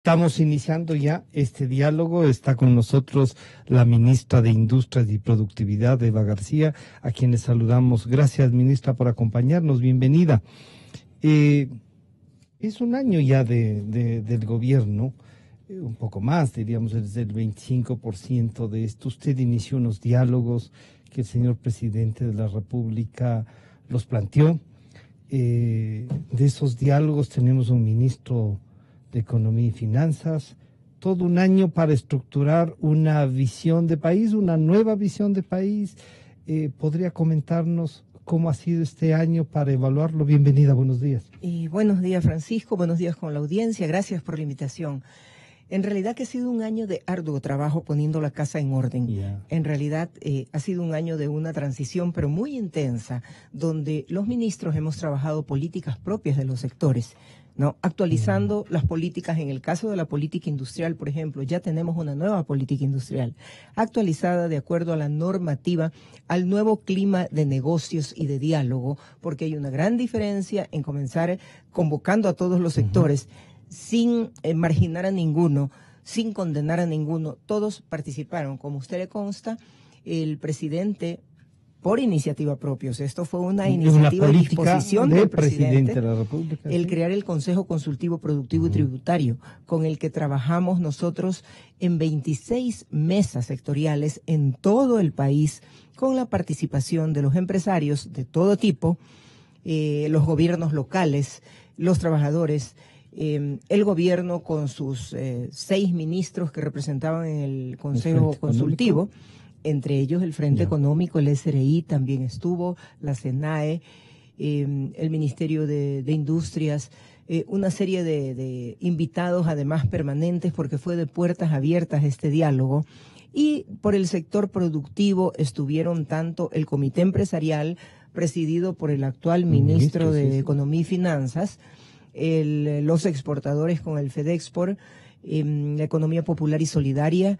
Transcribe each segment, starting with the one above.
Estamos iniciando ya este diálogo. Está con nosotros la ministra de Industrias y Productividad, Eva García, a quienes saludamos. Gracias, ministra, por acompañarnos. Bienvenida. Es un año ya del gobierno, un poco más, diríamos, desde el 25% de esto. Usted inició unos diálogos que el señor presidente de la República los planteó. De esos diálogos tenemos un ministro de Economía y Finanzas, todo un año para estructurar una visión de país, una nueva visión de país. ¿Podría comentarnos cómo ha sido este año para evaluarlo? Bienvenida, buenos días. Y buenos días, Francisco, buenos días con la audiencia, gracias por la invitación. En realidad que ha sido un año de arduo trabajo poniendo la casa en orden. En realidad ha sido un año de una transición, pero muy intensa, donde los ministros hemos trabajado políticas propias de los sectores, ¿no? Actualizando las políticas. En el caso de la política industrial, por ejemplo, ya tenemos una nueva política industrial, actualizada de acuerdo a la normativa, al nuevo clima de negocios y de diálogo, porque hay una gran diferencia en comenzar convocando a todos los sectores, sin marginar a ninguno, sin condenar a ninguno. Todos participaron. Como a usted le consta, el presidente, por iniciativa propia, o sea, esto fue una iniciativa de disposición del presidente de la República, el crear el Consejo Consultivo Productivo y Tributario, con el que trabajamos nosotros en 26 mesas sectoriales en todo el país, con la participación de los empresarios de todo tipo, los gobiernos locales, los trabajadores, el gobierno con sus 6 ministros que representaban en el Consejo Consultivo, entre ellos el Frente Económico, el SRI también estuvo, la SENAE, el Ministerio de Industrias, una serie de invitados además permanentes, porque fue de puertas abiertas este diálogo. Y por el sector productivo estuvieron tanto el Comité Empresarial, presidido por el actual ministro de Economía y Finanzas, los exportadores con el FEDEXPOR, la economía popular y solidaria,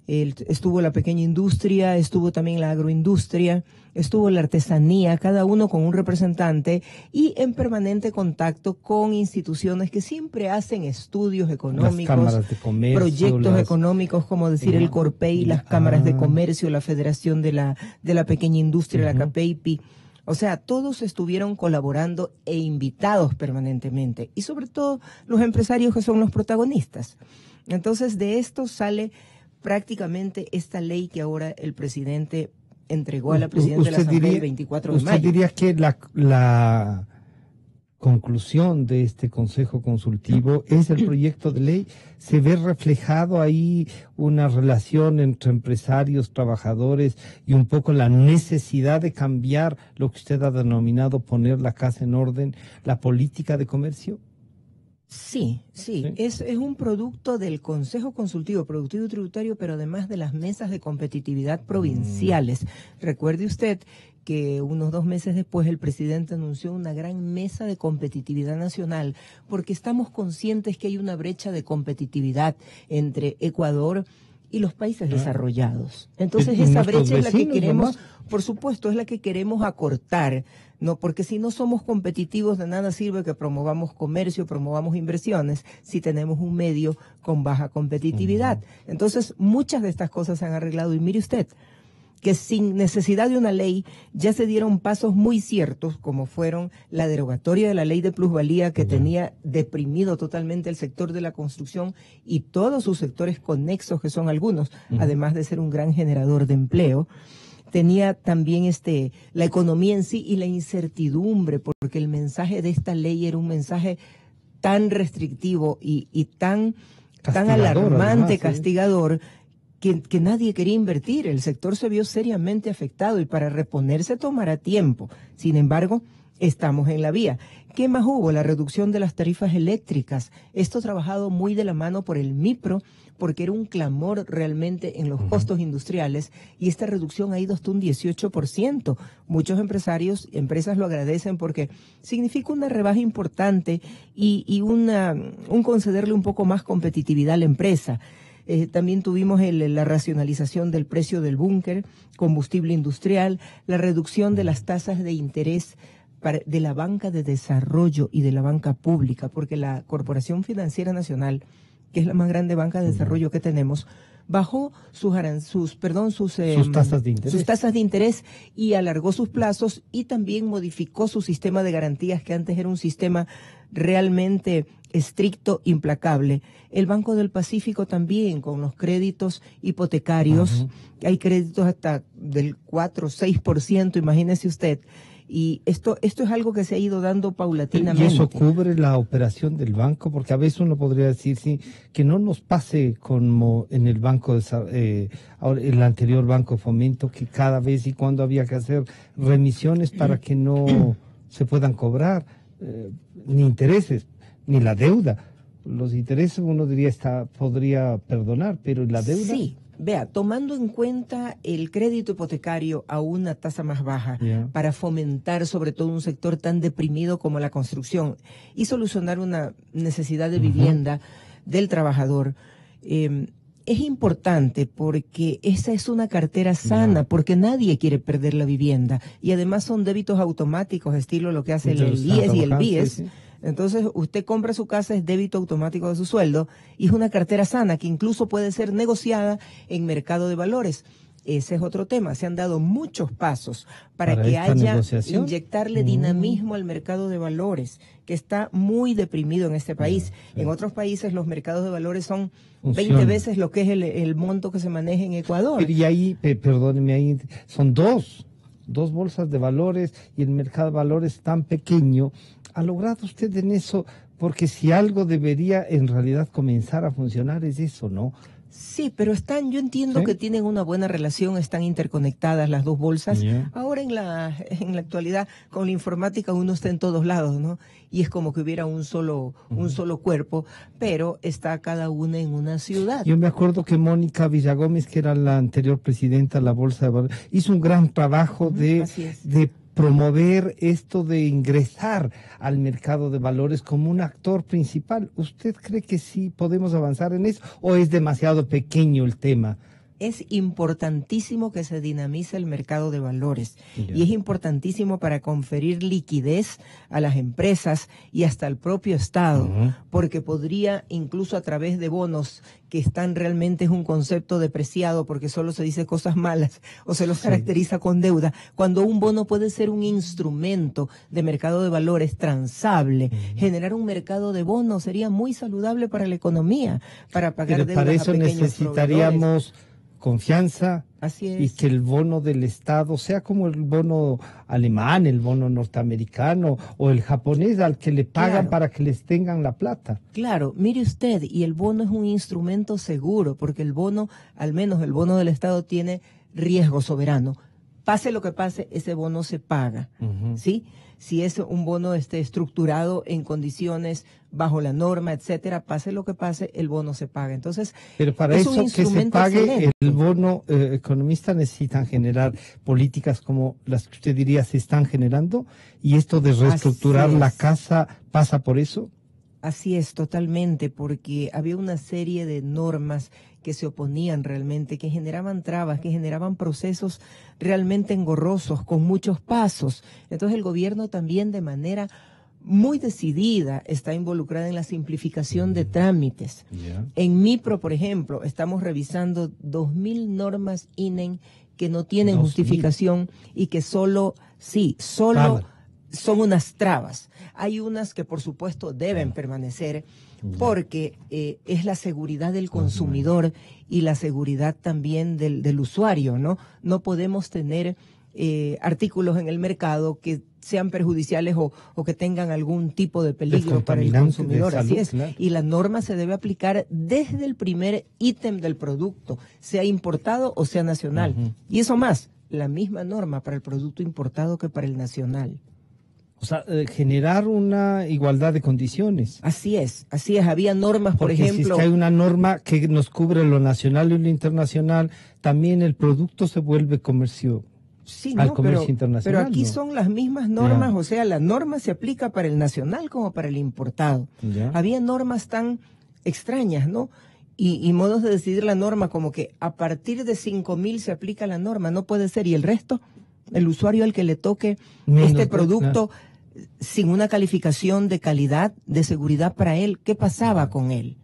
estuvo la pequeña industria, estuvo también la agroindustria, estuvo la artesanía, cada uno con un representante y en permanente contacto con instituciones que siempre hacen estudios económicos, las cámaras de comercio, proyectos económicos, como decir el CORPEI, las cámaras de comercio, la Federación de la Pequeña Industria, la CAPEIPI. O sea, todos estuvieron colaborando e invitados permanentemente. Y sobre todo los empresarios, que son los protagonistas. Entonces, de esto sale prácticamente esta ley que ahora el presidente entregó a la presidenta de la Asamblea el 24 de mayo. ¿Usted diría que la conclusión de este Consejo Consultivo es el proyecto de ley? ¿Se ve reflejado ahí una relación entre empresarios, trabajadores y un poco la necesidad de cambiar lo que usted ha denominado poner la casa en orden, la política de comercio? Sí. Es un producto del Consejo Consultivo Productivo y Tributario, pero además de las mesas de competitividad provinciales. Recuerde usted que unos 2 meses después el presidente anunció una gran mesa de competitividad nacional, porque estamos conscientes que hay una brecha de competitividad entre Ecuador y los países desarrollados. Entonces esa brecha es la que queremos, por supuesto, es la que queremos acortar, ¿no? Porque si no somos competitivos, de nada sirve que promovamos comercio, promovamos inversiones, si tenemos un medio con baja competitividad. Entonces muchas de estas cosas se han arreglado y mire usted, que sin necesidad de una ley ya se dieron pasos muy ciertos, como fueron la derogatoria de la ley de plusvalía, que tenía deprimido totalmente el sector de la construcción y todos sus sectores conexos, que son algunos, además de ser un gran generador de empleo. Tenía también la economía en sí y la incertidumbre, porque el mensaje de esta ley era un mensaje tan restrictivo y tan alarmante, castigador, que nadie quería invertir. El sector se vio seriamente afectado y para reponerse tomará tiempo. Sin embargo, estamos en la vía. ¿Qué más hubo? La reducción de las tarifas eléctricas. Esto trabajado muy de la mano por el MIPRO, porque era un clamor realmente en los costos industriales, y esta reducción ha ido hasta un 18%. Muchos empresarios y empresas lo agradecen porque significa una rebaja importante y un concederle un poco más competitividad a la empresa. También tuvimos la racionalización del precio del búnker, combustible industrial, la reducción de las tasas de interés de la banca de desarrollo y de la banca pública, porque la Corporación Financiera Nacional que es la más grande banca de desarrollo que tenemos, bajó sus tasas de interés y alargó sus plazos y también modificó su sistema de garantías, que antes era un sistema realmente estricto, implacable. El Banco del Pacífico también, con los créditos hipotecarios, hay créditos hasta del 4 o 6%, imagínese usted. Y esto es algo que se ha ido dando paulatinamente. ¿Y eso cubre la operación del banco? Porque a veces uno podría decir, sí, que no nos pase como en el banco el anterior Banco de Fomento, que cada vez y cuando había que hacer remisiones para que no se puedan cobrar ni intereses, ni la deuda. Los intereses uno diría podría perdonar, pero la deuda... Sí. Vea, tomando en cuenta el crédito hipotecario a una tasa más baja para fomentar sobre todo un sector tan deprimido como la construcción y solucionar una necesidad de vivienda del trabajador, es importante porque esa es una cartera sana, porque nadie quiere perder la vivienda y además son débitos automáticos, estilo lo que hace el IES y el BIES. Sí. Entonces, usted compra su casa, es débito automático de su sueldo y es una cartera sana que incluso puede ser negociada en mercado de valores. Ese es otro tema. Se han dado muchos pasos para que haya inyectarle dinamismo al mercado de valores, que está muy deprimido en este país. En otros países los mercados de valores son 20 veces lo que es el monto que se maneja en Ecuador. Pero y ahí, perdóneme, ahí son dos bolsas de valores y el mercado de valores tan pequeño. ¿Ha logrado usted en eso? Porque si algo debería en realidad comenzar a funcionar es eso, ¿no? Sí, pero yo entiendo que tienen una buena relación, están interconectadas las dos bolsas. Ahora en la actualidad con la informática uno está en todos lados, ¿no? Y es como que hubiera un solo cuerpo, pero está cada una en una ciudad. Yo me acuerdo que Mónica Villagómez, que era la anterior presidenta de la Bolsa de Valores, hizo un gran trabajo de promover esto de ingresar al mercado de valores como un actor principal. ¿Usted cree que sí podemos avanzar en eso o es demasiado pequeño el tema? Es importantísimo que se dinamice el mercado de valores y es importantísimo para conferir liquidez a las empresas y hasta al propio Estado, porque podría incluso a través de bonos que están realmente es un concepto depreciado porque solo se dice cosas malas o se los caracteriza con deuda, cuando un bono puede ser un instrumento de mercado de valores transable. Generar un mercado de bonos sería muy saludable para la economía, para pagar deudas a pequeños proveedores. Para eso necesitaríamos confianza y que el bono del Estado sea como el bono alemán, el bono norteamericano o el japonés al que le pagan para que les tengan la plata. Claro, mire usted, y el bono es un instrumento seguro porque el bono, al menos el bono del Estado, tiene riesgo soberano. Pase lo que pase, ese bono se paga, ¿sí? Si es un bono estructurado en condiciones bajo la norma, etcétera, pase lo que pase, el bono se paga. Entonces, pero para eso que se pague el bono, economistas necesitan generar políticas como las que usted diría se están generando, y esto de reestructurar la casa pasa por eso. Así es, totalmente, porque había una serie de normas que se oponían realmente, que generaban trabas, que generaban procesos realmente engorrosos, con muchos pasos. Entonces el gobierno también de manera muy decidida está involucrada en la simplificación de trámites. En MIPRO, por ejemplo, estamos revisando 2.000 normas INEN que no tienen justificación y que solo son unas trabas. Hay unas que por supuesto deben permanecer porque es la seguridad del consumidor y la seguridad también del usuario, ¿no? No podemos tener artículos en el mercado que sean perjudiciales o que tengan algún tipo de peligro para el consumidor. Así es. Claro. Y la norma se debe aplicar desde el primer ítem del producto, sea importado o sea nacional. Y eso más, la misma norma para el producto importado que para el nacional. O sea, generar una igualdad de condiciones. Así es. Había normas, por ejemplo. Si es que hay una norma que nos cubre lo nacional y lo internacional, también el producto se vuelve comercio. Sí, al comercio internacional. Pero aquí son las mismas normas, o sea, la norma se aplica para el nacional como para el importado. Había normas tan extrañas, ¿no? Y modos de decidir la norma como que a partir de 5.000 se aplica la norma, no puede ser. Y el resto, el usuario al que le toque producto sin una calificación de calidad, de seguridad para él, ¿qué pasaba con él?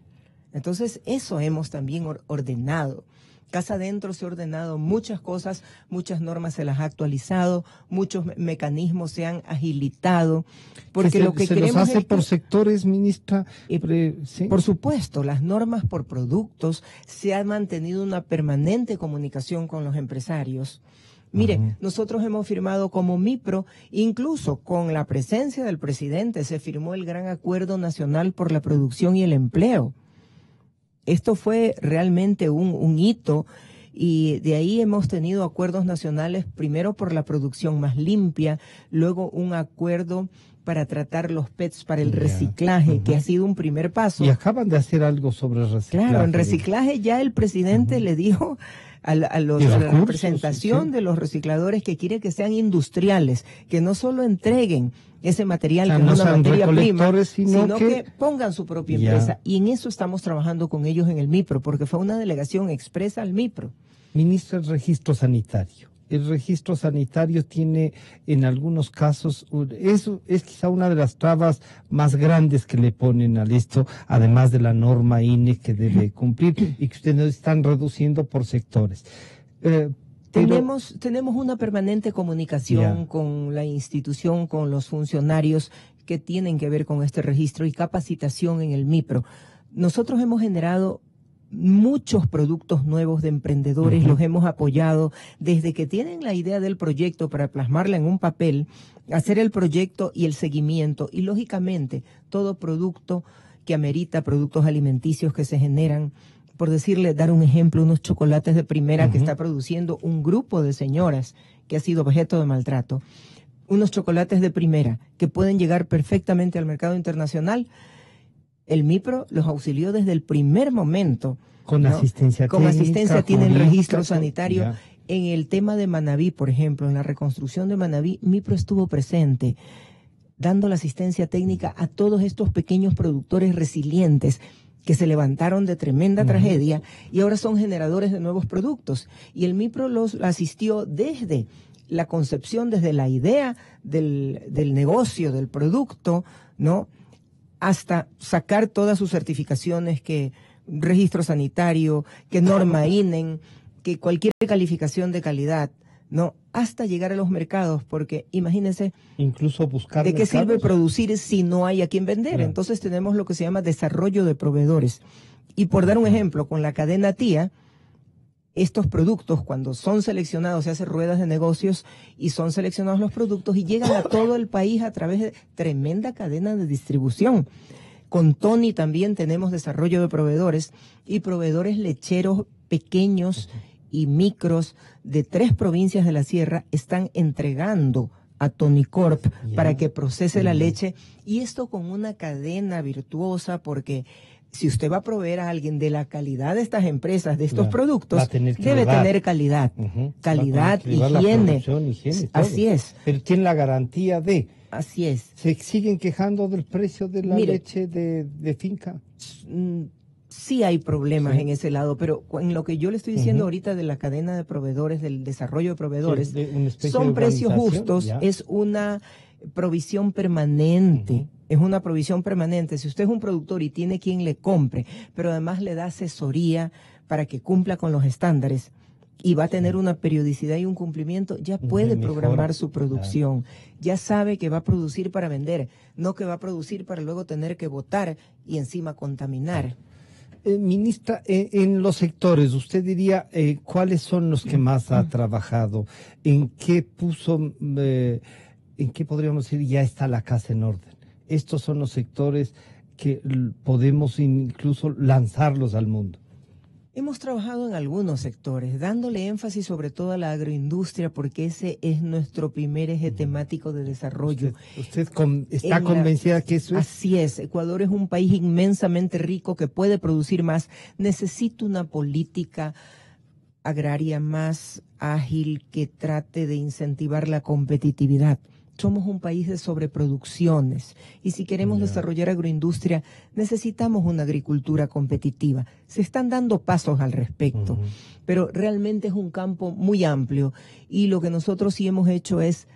Entonces, eso hemos también ordenado. Casa Adentro se ha ordenado muchas cosas, muchas normas se las ha actualizado, muchos mecanismos se han agilitado, porque lo que se queremos los hace es por sectores, ministra. ¿sí? Por supuesto, las normas por productos, se ha mantenido una permanente comunicación con los empresarios. Mire, nosotros hemos firmado como MIPRO, incluso con la presencia del presidente, se firmó el Gran Acuerdo Nacional por la Producción y el Empleo. Esto fue realmente un hito, y de ahí hemos tenido acuerdos nacionales, primero por la producción más limpia, luego un acuerdo para tratar los PETs para el reciclaje, que ha sido un primer paso. Y acaban de hacer algo sobre el reciclaje. Claro, en reciclaje ya el presidente le dijo a la representación de los recicladores que quiere que sean industriales, que no solo entreguen ese material, que no es una materia prima, sino que pongan su propia empresa. Y en eso estamos trabajando con ellos en el MIPRO, porque fue una delegación expresa al MIPRO. Ministra, el registro sanitario. El registro sanitario tiene en algunos casos, eso es quizá una de las trabas más grandes que le ponen al esto, además de la norma INE que debe cumplir y que ustedes están reduciendo por sectores. Tenemos una permanente comunicación con la institución, con los funcionarios que tienen que ver con este registro y capacitación en el MIPRO. Nosotros hemos generado muchos productos nuevos de emprendedores, los hemos apoyado desde que tienen la idea del proyecto para plasmarla en un papel, hacer el proyecto y el seguimiento, y lógicamente todo producto que amerita, productos alimenticios que se generan, por decirle, dar un ejemplo, unos chocolates de primera que está produciendo un grupo de señoras que ha sido objeto de maltrato, unos chocolates de primera que pueden llegar perfectamente al mercado internacional. El MIPRO los auxilió desde el primer momento. Con asistencia técnica. Con asistencia, tienen registro sanitario. En el tema de Manabí, por ejemplo, en la reconstrucción de Manabí, MIPRO estuvo presente, dando la asistencia técnica a todos estos pequeños productores resilientes que se levantaron de tremenda tragedia y ahora son generadores de nuevos productos. Y el MIPRO los asistió desde la concepción, desde la idea del negocio, del producto, ¿no?, hasta sacar todas sus certificaciones, que registro sanitario, que norma INE, que cualquier calificación de calidad, ¿no?, hasta llegar a los mercados, porque imagínense, incluso buscar ¿de qué sirve producir si no hay a quien vender? Claro. Entonces tenemos lo que se llama desarrollo de proveedores. Y por dar un ejemplo, con la cadena TIA, estos productos, cuando son seleccionados, se hacen ruedas de negocios y son seleccionados los productos y llegan a todo el país a través de tremenda cadena de distribución. Con Tony también tenemos desarrollo de proveedores y proveedores lecheros pequeños y micros de 3 provincias de la sierra están entregando a Tonicorp para que procese la leche, y esto con una cadena virtuosa, porque si usted va a proveer a alguien de la calidad de estas empresas, de estos productos, debe tener calidad, calidad, higiene. Así es. Pero tiene la garantía de... Así es. ¿Se siguen quejando del precio de la leche de finca? Sí hay problemas en ese lado, pero en lo que yo le estoy diciendo ahorita de la cadena de proveedores, del desarrollo de proveedores, son precios justos, es una provisión permanente. Es una provisión permanente. Si usted es un productor y tiene quien le compre, pero además le da asesoría para que cumpla con los estándares y va a tener una periodicidad y un cumplimiento, ya puede programar su producción. Ya sabe que va a producir para vender, no que va a producir para luego tener que botar y encima contaminar. Ministra, en los sectores, usted diría, ¿cuáles son los que más ha trabajado? ¿En qué podríamos decir ya está la casa en orden? Estos son los sectores que podemos incluso lanzarlos al mundo. Hemos trabajado en algunos sectores, dándole énfasis sobre todo a la agroindustria, porque ese es nuestro primer eje temático de desarrollo. ¿Usted está convencida que eso es? Así es. Ecuador es un país inmensamente rico que puede producir más. Necesita una política agraria más ágil que trate de incentivar la competitividad. Somos un país de sobreproducciones y si queremos desarrollar agroindustria necesitamos una agricultura competitiva. Se están dando pasos al respecto, pero realmente es un campo muy amplio y lo que nosotros sí hemos hecho es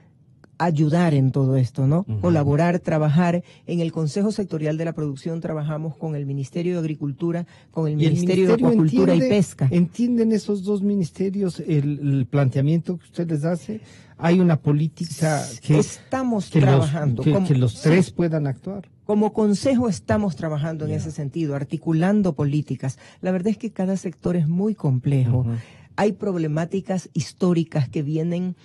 ayudar en todo esto, ¿no? Colaborar, trabajar. En el Consejo Sectorial de la Producción trabajamos con el Ministerio de Agricultura, con el Ministerio de Acuacultura y Pesca. ¿Entienden esos dos ministerios el planteamiento que usted les hace? ¿Hay una política que estamos trabajando que los tres puedan actuar? Como consejo estamos trabajando en ese sentido, articulando políticas. La verdad es que cada sector es muy complejo. Hay problemáticas históricas que vienen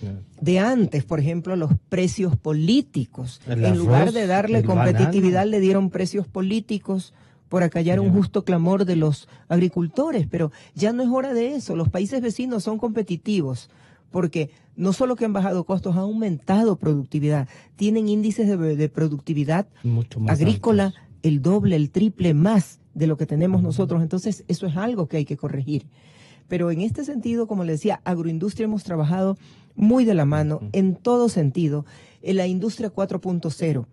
de antes, por ejemplo, los precios políticos. En lugar de darle competitividad, le dieron precios políticos por acallar un justo clamor de los agricultores, pero ya no es hora de eso. Los países vecinos son competitivos, porque no solo que han bajado costos, han aumentado productividad. Tienen índices de productividad agrícola altos, el doble, el triple más de lo que tenemos nosotros. Entonces, eso es algo que hay que corregir. Pero en este sentido, como le decía, agroindustria hemos trabajado muy de la mano en todo sentido. En la industria 4.0,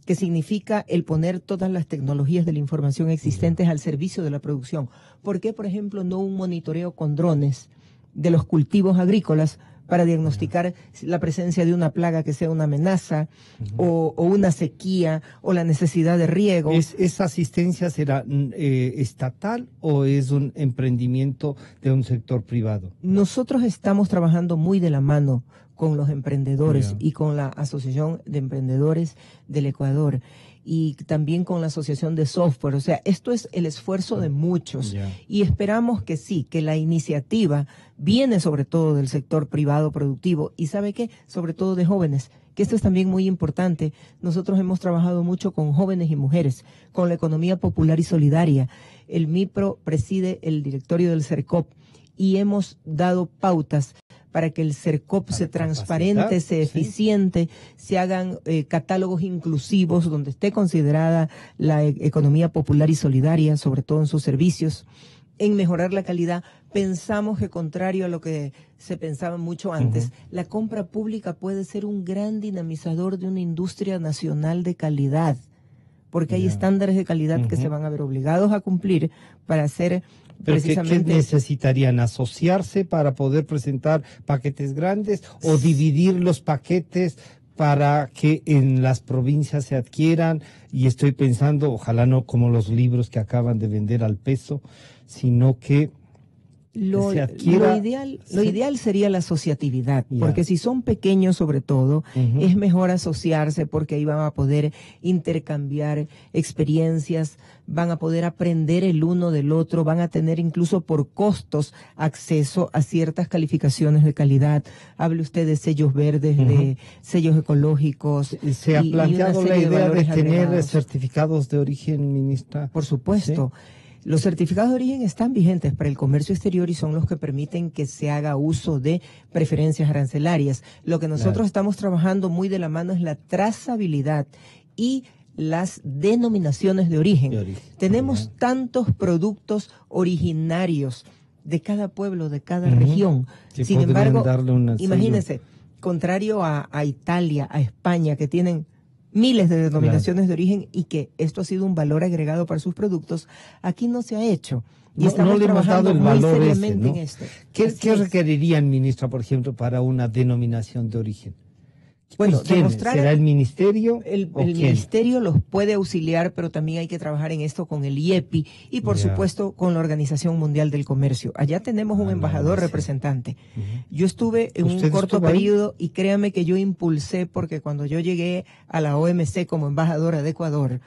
que significa el poner todas las tecnologías de la información existentes al servicio de la producción. ¿Por qué, por ejemplo, no un monitoreo con drones de los cultivos agrícolas para diagnosticar la presencia de una plaga que sea una amenaza o una sequía o la necesidad de riego? ¿Esa asistencia será estatal o es un emprendimiento de un sector privado? Nosotros estamos trabajando muy de la mano con los emprendedores y con la Asociación de Emprendedores del Ecuador y también con la Asociación de Software. O sea, esto es el esfuerzo de muchos y esperamos que sí, que la iniciativa viene sobre todo del sector privado productivo y ¿sabe qué? Sobre todo de jóvenes, que esto es también muy importante. Nosotros hemos trabajado mucho con jóvenes y mujeres, con la economía popular y solidaria. El MIPRO preside el directorio del CERCOP y hemos dado pautas para que el CERCOP se transparente, se eficiente, se hagan catálogos inclusivos donde esté considerada la economía popular y solidaria, sobre todo en sus servicios, en mejorar la calidad. Pensamos que, contrario a lo que se pensaba mucho antes, la compra pública puede ser un gran dinamizador de una industria nacional de calidad, porque hay estándares de calidad que se van a ver obligados a cumplir para hacer... ¿Pero qué necesitarían? ¿Asociarse para poder presentar paquetes grandes o dividir los paquetes para que en las provincias se adquieran? Y estoy pensando, ojalá no como los libros que acaban de vender al peso, sino que lo ideal sería la asociatividad, porque si son pequeños sobre todo, es mejor asociarse porque ahí van a poder intercambiar experiencias, van a poder aprender el uno del otro, van a tener incluso por costos acceso a ciertas calificaciones de calidad. Hable usted de sellos verdes, de sellos ecológicos. ¿Se ha planteado la idea de tener certificados de origen, ministra? Por supuesto. ¿Sí? Los certificados de origen están vigentes para el comercio exterior y son los que permiten que se haga uso de preferencias arancelarias. Lo que nosotros estamos trabajando muy de la mano es la trazabilidad y las denominaciones de origen. Tenemos tantos productos originarios de cada pueblo, de cada región. Sin embargo, imagínense, contrario a Italia, a España, que tienen miles de denominaciones de origen y que esto ha sido un valor agregado para sus productos, aquí no se ha hecho. Y estamos trabajando muy seriamente en esto. ¿Qué requerirían, ministra, por ejemplo, para una denominación de origen? Bueno, demostrar ¿será el ministerio? El ministerio los puede auxiliar, pero también hay que trabajar en esto con el IEPI y, por supuesto, con la Organización Mundial del Comercio. Allá tenemos un embajador representante. Yo estuve en un corto periodo y créame que yo impulsé, porque cuando yo llegué a la OMC como embajadora de Ecuador,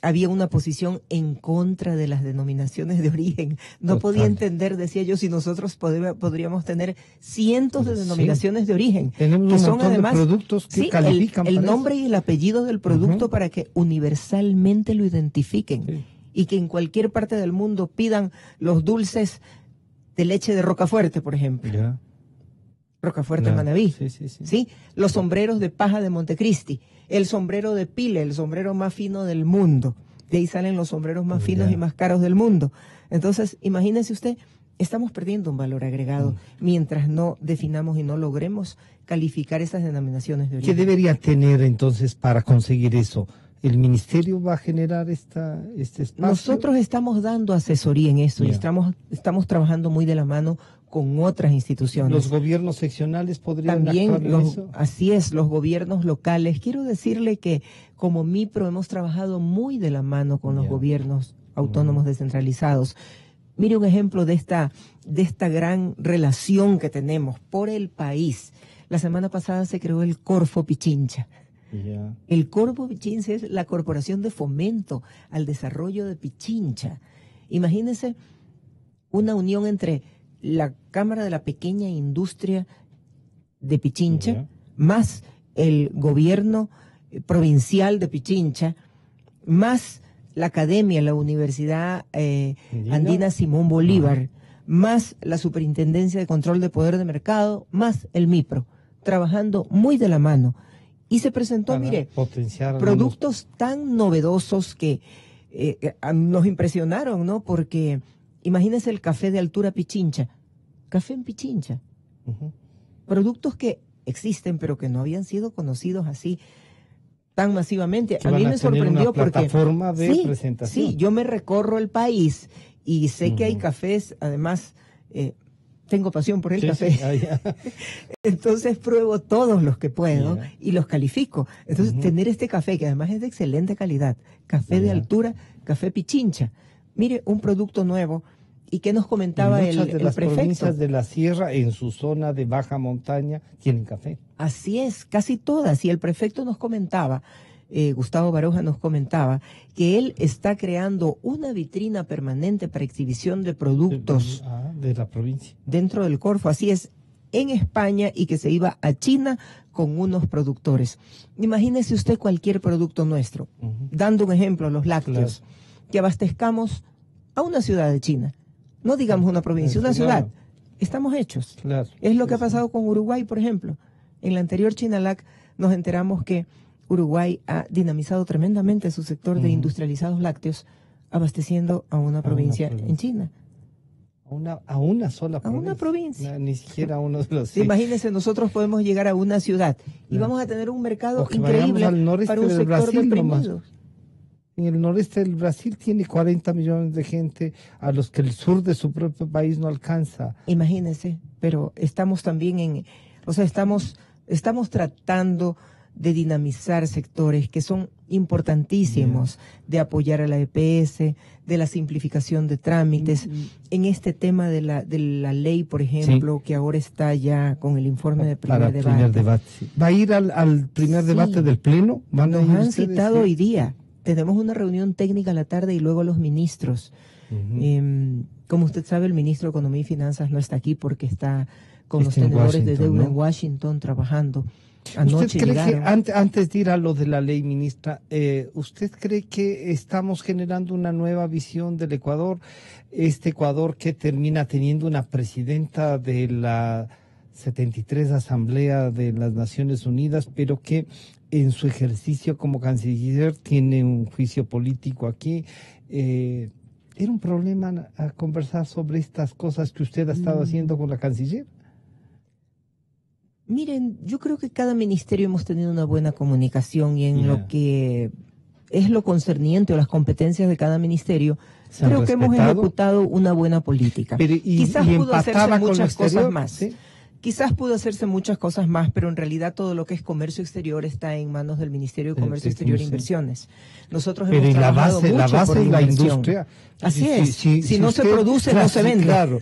había una posición en contra de las denominaciones de origen. No podía entender, decía yo, si nosotros podríamos tener cientos de denominaciones de origen. Tenemos que un son montón además de productos que califican el nombre y el apellido del producto para que universalmente lo identifiquen. Y que en cualquier parte del mundo pidan los dulces de leche de Rocafuerte, por ejemplo. Rocafuerte Manabí. Sí. Los sombreros de paja de Montecristi. El sombrero de pile, el sombrero más fino del mundo. De ahí salen los sombreros más finos y más caros del mundo. Entonces, imagínese usted, estamos perdiendo un valor agregado mientras no definamos y no logremos calificar esas denominaciones de origen. ¿Qué debería tener entonces para conseguir eso? ¿El ministerio va a generar este espacio? Nosotros estamos dando asesoría en eso y estamos trabajando muy de la mano con otras instituciones. ¿Los gobiernos seccionales podrían También actuar en eso? Así es, los gobiernos locales. Quiero decirle que como MIPRO hemos trabajado muy de la mano con los gobiernos autónomos descentralizados. Mire un ejemplo de esta gran relación que tenemos por el país. La semana pasada se creó el Corfo Pichincha. El Corfo Pichincha es la Corporación de Fomento al Desarrollo de Pichincha. Imagínense una unión entre la Cámara de la Pequeña Industria de Pichincha, más el gobierno provincial de Pichincha, más la academia, la Universidad Andina Simón Bolívar, más la Superintendencia de Control de Poder de Mercado, más el MIPRO, trabajando muy de la mano. Y se presentó, mire, productos tan novedosos que nos impresionaron, ¿no? Porque imagínense el café de altura Pichincha, café en Pichincha. Productos que existen, pero que no habían sido conocidos así tan masivamente. A mí me sorprendió una plataforma de presentación. Sí, yo me recorro el país y sé que hay cafés, además tengo pasión por el café. Entonces pruebo todos los que puedo y los califico. Entonces tener este café, que además es de excelente calidad, café de altura, café Pichincha. Mire, un producto nuevo. ¿Y qué nos comentaba el prefecto? Las provincias de la sierra, en su zona de baja montaña, tienen café. Así es, casi todas. Y el prefecto nos comentaba, Gustavo Baroja nos comentaba, que él está creando una vitrina permanente para exhibición de productos de la provincia dentro del Corfo. Así es, en España, y que se iba a China con unos productores. Imagínese usted cualquier producto nuestro, dando un ejemplo, los lácteos, que abastezcamos a una ciudad de China. No digamos una provincia, una ciudad. Estamos hechos. Es lo que ha pasado con Uruguay, por ejemplo. En la anterior Chinalac nos enteramos que Uruguay ha dinamizado tremendamente su sector de industrializados lácteos, abasteciendo a una provincia en China. A una sola provincia. A una provincia. Ni siquiera a uno de los... Imagínense, nosotros podemos llegar a una ciudad y vamos a tener un mercado increíble para un sector Brasil, deprimido. En el noreste del Brasil tiene 40 millones de gente a los que el sur de su propio país no alcanza. Imagínense, pero estamos también estamos tratando de dinamizar sectores que son importantísimos, de apoyar a la EPS, de la simplificación de trámites, en este tema de la ley, por ejemplo, que ahora está ya con el informe de primer debate. ¿Va a ir al primer debate del Pleno? Nos han citado hoy día. Tenemos una reunión técnica a la tarde y luego los ministros. Como usted sabe, el ministro de Economía y Finanzas no está aquí porque está con los tenedores de deuda en Washington trabajando. ¿Usted cree que, antes de ir a lo de la ley, ministra, usted cree que estamos generando una nueva visión del Ecuador? Este Ecuador que termina teniendo una presidenta de la 73 Asamblea de las Naciones Unidas, pero que en su ejercicio como canciller tiene un juicio político aquí. ¿Era un problema a conversar sobre estas cosas que usted ha estado haciendo con la canciller? Miren, yo creo que cada ministerio hemos tenido una buena comunicación y en lo que es lo concerniente o las competencias de cada ministerio, creo que hemos ejecutado una buena política. Quizás pudo hacerse muchas cosas más. ¿Sí? Quizás pudo hacerse muchas cosas más, pero en realidad todo lo que es comercio exterior está en manos del Ministerio de Comercio Exterior e Inversiones. Nosotros hemos trabajado mucho la base por es la industria. Así es. Si no se produce, no se vende. Claro.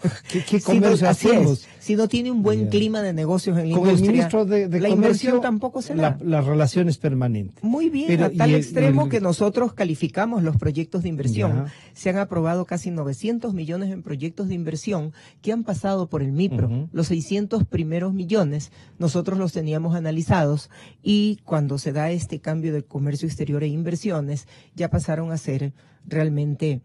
¿Qué comercio hacemos? Si no tiene un buen clima de negocios en la industria, el ministro de la inversión tampoco se da. Las relaciones permanentes. Muy bien, a tal extremo que nosotros calificamos los proyectos de inversión. Se han aprobado casi 900 millones en proyectos de inversión que han pasado por el MIPRO. Los 600 primeros millones nosotros los teníamos analizados y cuando se da este cambio de comercio exterior e inversiones ya pasaron a ser realmente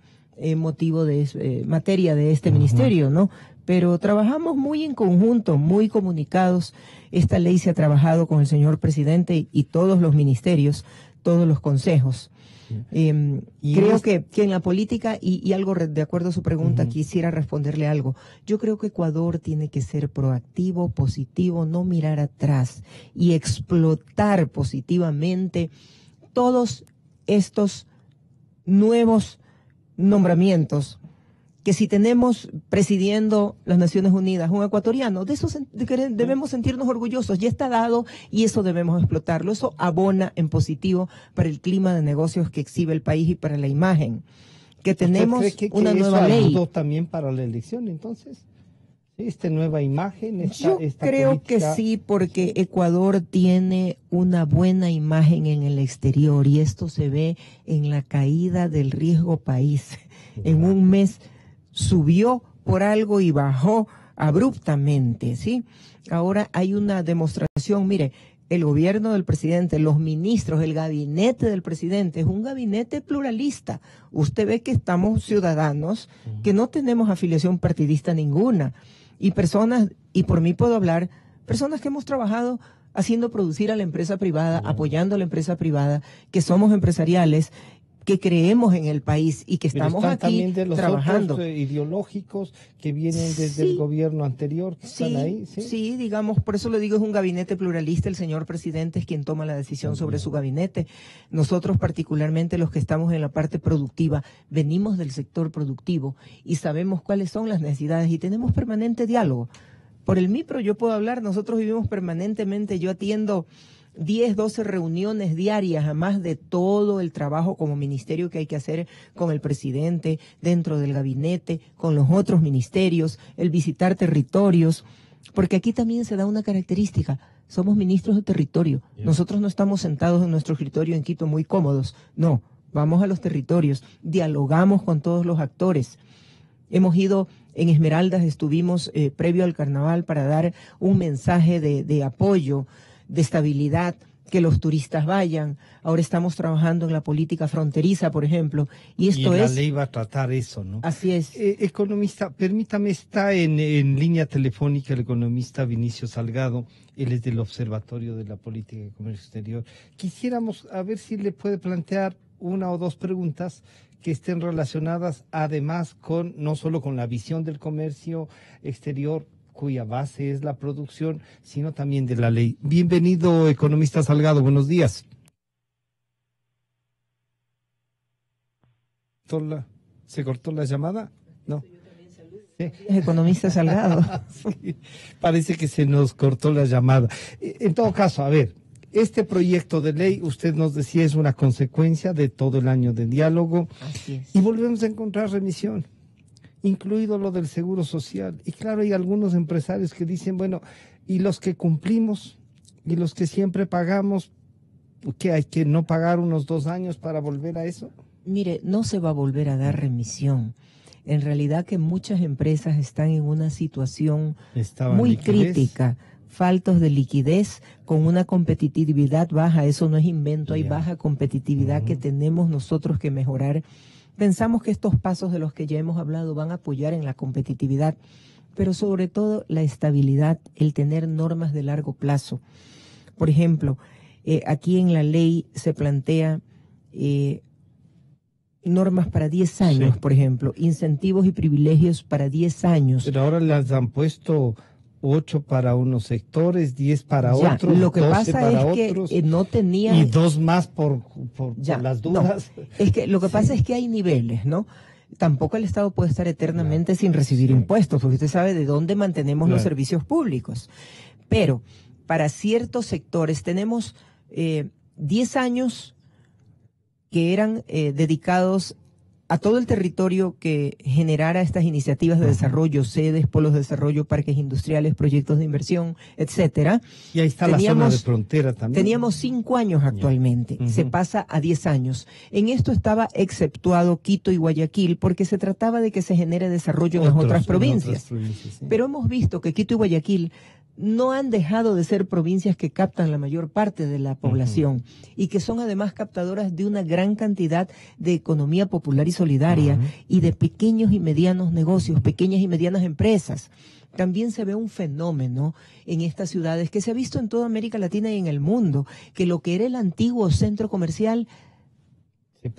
motivo de materia de este ministerio, ¿no? Pero trabajamos muy en conjunto, muy comunicados. Esta ley se ha trabajado con el señor presidente y todos los ministerios, todos los consejos. Creo que en la política, y algo de acuerdo a su pregunta, quisiera responderle algo. Yo creo que Ecuador tiene que ser proactivo, positivo, no mirar atrás y explotar positivamente todos estos nuevos nombramientos que si tenemos presidiendo las Naciones Unidas un ecuatoriano, de eso debemos sentirnos orgullosos, ya está dado y eso debemos explotarlo. Eso abona en positivo para el clima de negocios que exhibe el país y para la imagen. Que tenemos una nueva ley. ¿Ayudó también para la elección entonces? ¿Esta nueva imagen? Yo creo que sí, porque Ecuador tiene una buena imagen en el exterior y esto se ve en la caída del riesgo país. En un mes subió por algo y bajó abruptamente, ¿sí? Ahora hay una demostración, mire, el gobierno del presidente, los ministros, el gabinete del presidente, es un gabinete pluralista. Usted ve que estamos ciudadanos que no tenemos afiliación partidista ninguna. Y personas, y por mí puedo hablar, personas que hemos trabajado haciendo producir a la empresa privada, apoyando a la empresa privada, que somos empresariales, que creemos en el país y que estamos aquí también de los trabajando. Otros, ideológicos que vienen desde el gobierno anterior, que están ahí. Sí, digamos, por eso le digo, es un gabinete pluralista. El señor presidente es quien toma la decisión sobre su gabinete. Nosotros, particularmente los que estamos en la parte productiva, venimos del sector productivo y sabemos cuáles son las necesidades y tenemos permanente diálogo. Por el MIPRO yo puedo hablar, nosotros vivimos permanentemente, yo atiendo 10, 12 reuniones diarias, además de todo el trabajo como ministerio que hay que hacer con el presidente, dentro del gabinete, con los otros ministerios, el visitar territorios, porque aquí también se da una característica, somos ministros de territorio, nosotros no estamos sentados en nuestro escritorio en Quito muy cómodos, no, vamos a los territorios, dialogamos con todos los actores. Hemos ido en Esmeraldas, estuvimos previo al carnaval para dar un mensaje de apoyo, de estabilidad, que los turistas vayan. Ahora estamos trabajando en la política fronteriza, por ejemplo, y la ley va a tratar eso, ¿no? Así es. Economista, permítame, está en línea telefónica el economista Vinicio Salgado, él es del Observatorio de la Política de Comercio Exterior. Quisiéramos a ver si le puede plantear una o dos preguntas que estén relacionadas además con, no solo con la visión del comercio exterior, cuya base es la producción, sino también de la ley. Bienvenido, economista Salgado, buenos días. ¿Se cortó la llamada? No. Sí. Economista Salgado. Sí, parece que se nos cortó la llamada. En todo caso, a ver, este proyecto de ley, usted nos decía, es una consecuencia de todo el año de diálogo. Así es. Y volvemos a encontrar remisión, incluido lo del seguro social. Y claro, hay algunos empresarios que dicen, bueno, y los que cumplimos, y los que siempre pagamos, ¿qué hay que no pagar unos 2 años para volver a eso? Mire, no se va a volver a dar remisión. En realidad que muchas empresas están en una situación muy crítica, faltos de liquidez, con una competitividad baja. Eso no es invento, hay baja competitividad que tenemos nosotros que mejorar. Pensamos que estos pasos de los que ya hemos hablado van a apoyar en la competitividad, pero sobre todo la estabilidad, el tener normas de largo plazo. Por ejemplo, aquí en la ley se plantea normas para 10 años, sí. Por ejemplo, incentivos y privilegios para 10 años. Pero ahora las han puesto 8 para unos sectores, 10 para otros, lo que 12 pasa para es otros, que no tenía... Y 2 más por las dudas. No, es que lo que pasa es que hay niveles, ¿no? Tampoco el Estado puede estar eternamente sin recibir impuestos, porque usted sabe de dónde mantenemos los servicios públicos. Pero para ciertos sectores tenemos 10 años que eran dedicados a todo el territorio que generara estas iniciativas de desarrollo, sedes, polos de desarrollo, parques industriales, proyectos de inversión, etcétera. Y ahí está la zona de frontera también. Teníamos 5 años actualmente, se pasa a 10 años. En esto estaba exceptuado Quito y Guayaquil porque se trataba de que se genere desarrollo en las otras provincias. Sí. Pero hemos visto que Quito y Guayaquil no han dejado de ser provincias que captan la mayor parte de la población y que son además captadoras de una gran cantidad de economía popular y solidaria y de pequeños y medianos negocios, pequeñas y medianas empresas. También se ve un fenómeno en estas ciudades que se ha visto en toda América Latina y en el mundo, que lo que era el antiguo centro comercial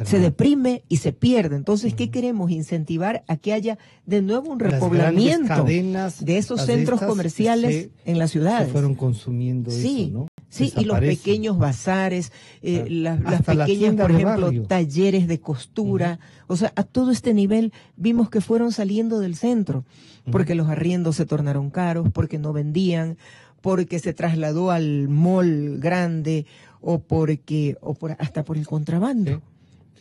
se deprime y se pierde. Entonces, ¿qué queremos? Incentivar a que haya de nuevo un repoblamiento de esos centros comerciales en las ciudades. Se fueron consumiendo eso, ¿no? Sí, y los pequeños bazares, las pequeñas, por ejemplo, talleres de costura. O sea, a todo este nivel vimos que fueron saliendo del centro, porque los arriendos se tornaron caros, porque no vendían, porque se trasladó al mall grande, hasta por el contrabando.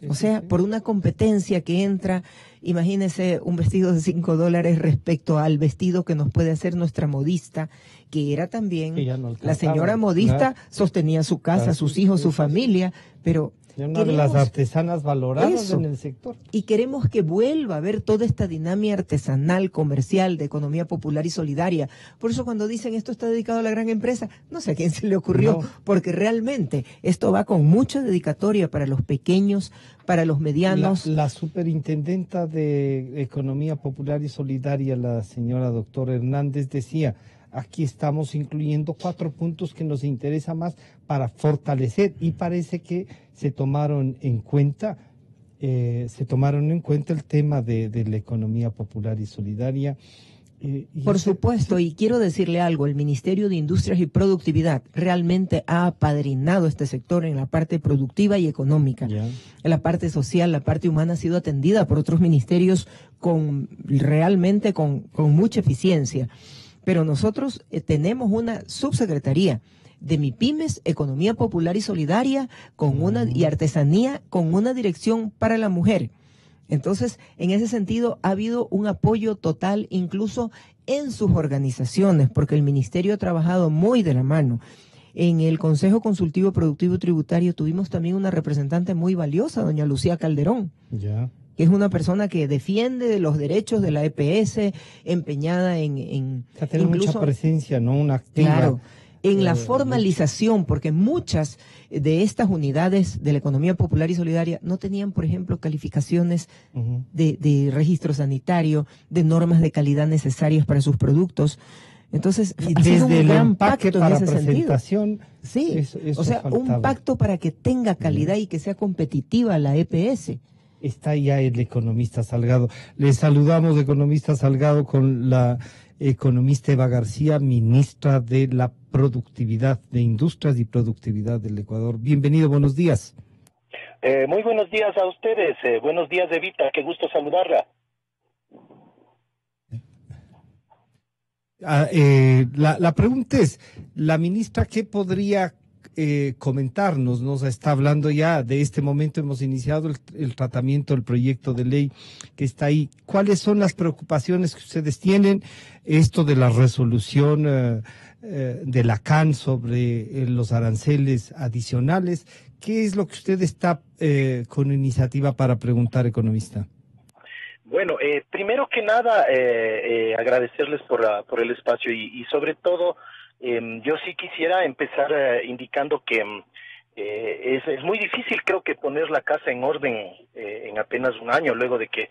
O sea, por una competencia que entra, imagínese un vestido de $5 respecto al vestido que nos puede hacer nuestra modista, que era también, la señora modista sostenía su casa, sus hijos, su familia, pero una de las artesanas valoradas en el sector. Y queremos que vuelva a haber toda esta dinámica artesanal, comercial, de economía popular y solidaria. Por eso cuando dicen esto está dedicado a la gran empresa, no sé a quién se le ocurrió, porque realmente esto va con mucha dedicatoria para los pequeños, para los medianos. La superintendenta de Economía Popular y Solidaria, la señora doctora Hernández, decía: aquí estamos incluyendo 4 puntos que nos interesa más para fortalecer, y parece que se tomaron en cuenta el tema de la economía popular y solidaria. Por supuesto, y quiero decirle algo, el Ministerio de Industrias y Productividad realmente ha apadrinado este sector en la parte productiva y económica. En la parte social, la parte humana ha sido atendida por otros ministerios realmente con mucha eficiencia. Pero nosotros tenemos una subsecretaría de MIPYMES, Economía Popular y Solidaria, y Artesanía, con una dirección para la mujer. Entonces, en ese sentido, ha habido un apoyo total, incluso en sus organizaciones, porque el Ministerio ha trabajado muy de la mano. En el Consejo Consultivo Productivo y Tributario tuvimos también una representante muy valiosa, doña Lucía Calderón. Que es una persona que defiende los derechos de la EPS, empeñada en tiene mucha presencia, ¿no? Una activa. Claro, en la formalización, porque muchas de estas unidades de la economía popular y solidaria no tenían, por ejemplo, calificaciones de registro sanitario, de normas de calidad necesarias para sus productos. Entonces, ha sido un gran pacto en ese presentación. Sí, o sea, un pacto para que tenga calidad y que sea competitiva la EPS. Está ya el economista Salgado. Le saludamos, economista Salgado, con la economista Eva García, ministra de la Productividad, de Industrias y Productividad del Ecuador. Bienvenido, buenos días. Muy buenos días a ustedes. Buenos días, Evita. Qué gusto saludarla. La pregunta es, la ministra, ¿qué podría comentarnos? Nos está hablando ya de este momento, hemos iniciado el tratamiento del proyecto de ley que está ahí. ¿Cuáles son las preocupaciones que ustedes tienen? Esto de la resolución de la CAN sobre los aranceles adicionales. ¿Qué es lo que usted está con iniciativa para preguntar, economista? Bueno, primero que nada, agradecerles por el espacio y sobre todo, yo sí quisiera empezar indicando que es muy difícil, creo que poner la casa en orden en apenas un año, luego de que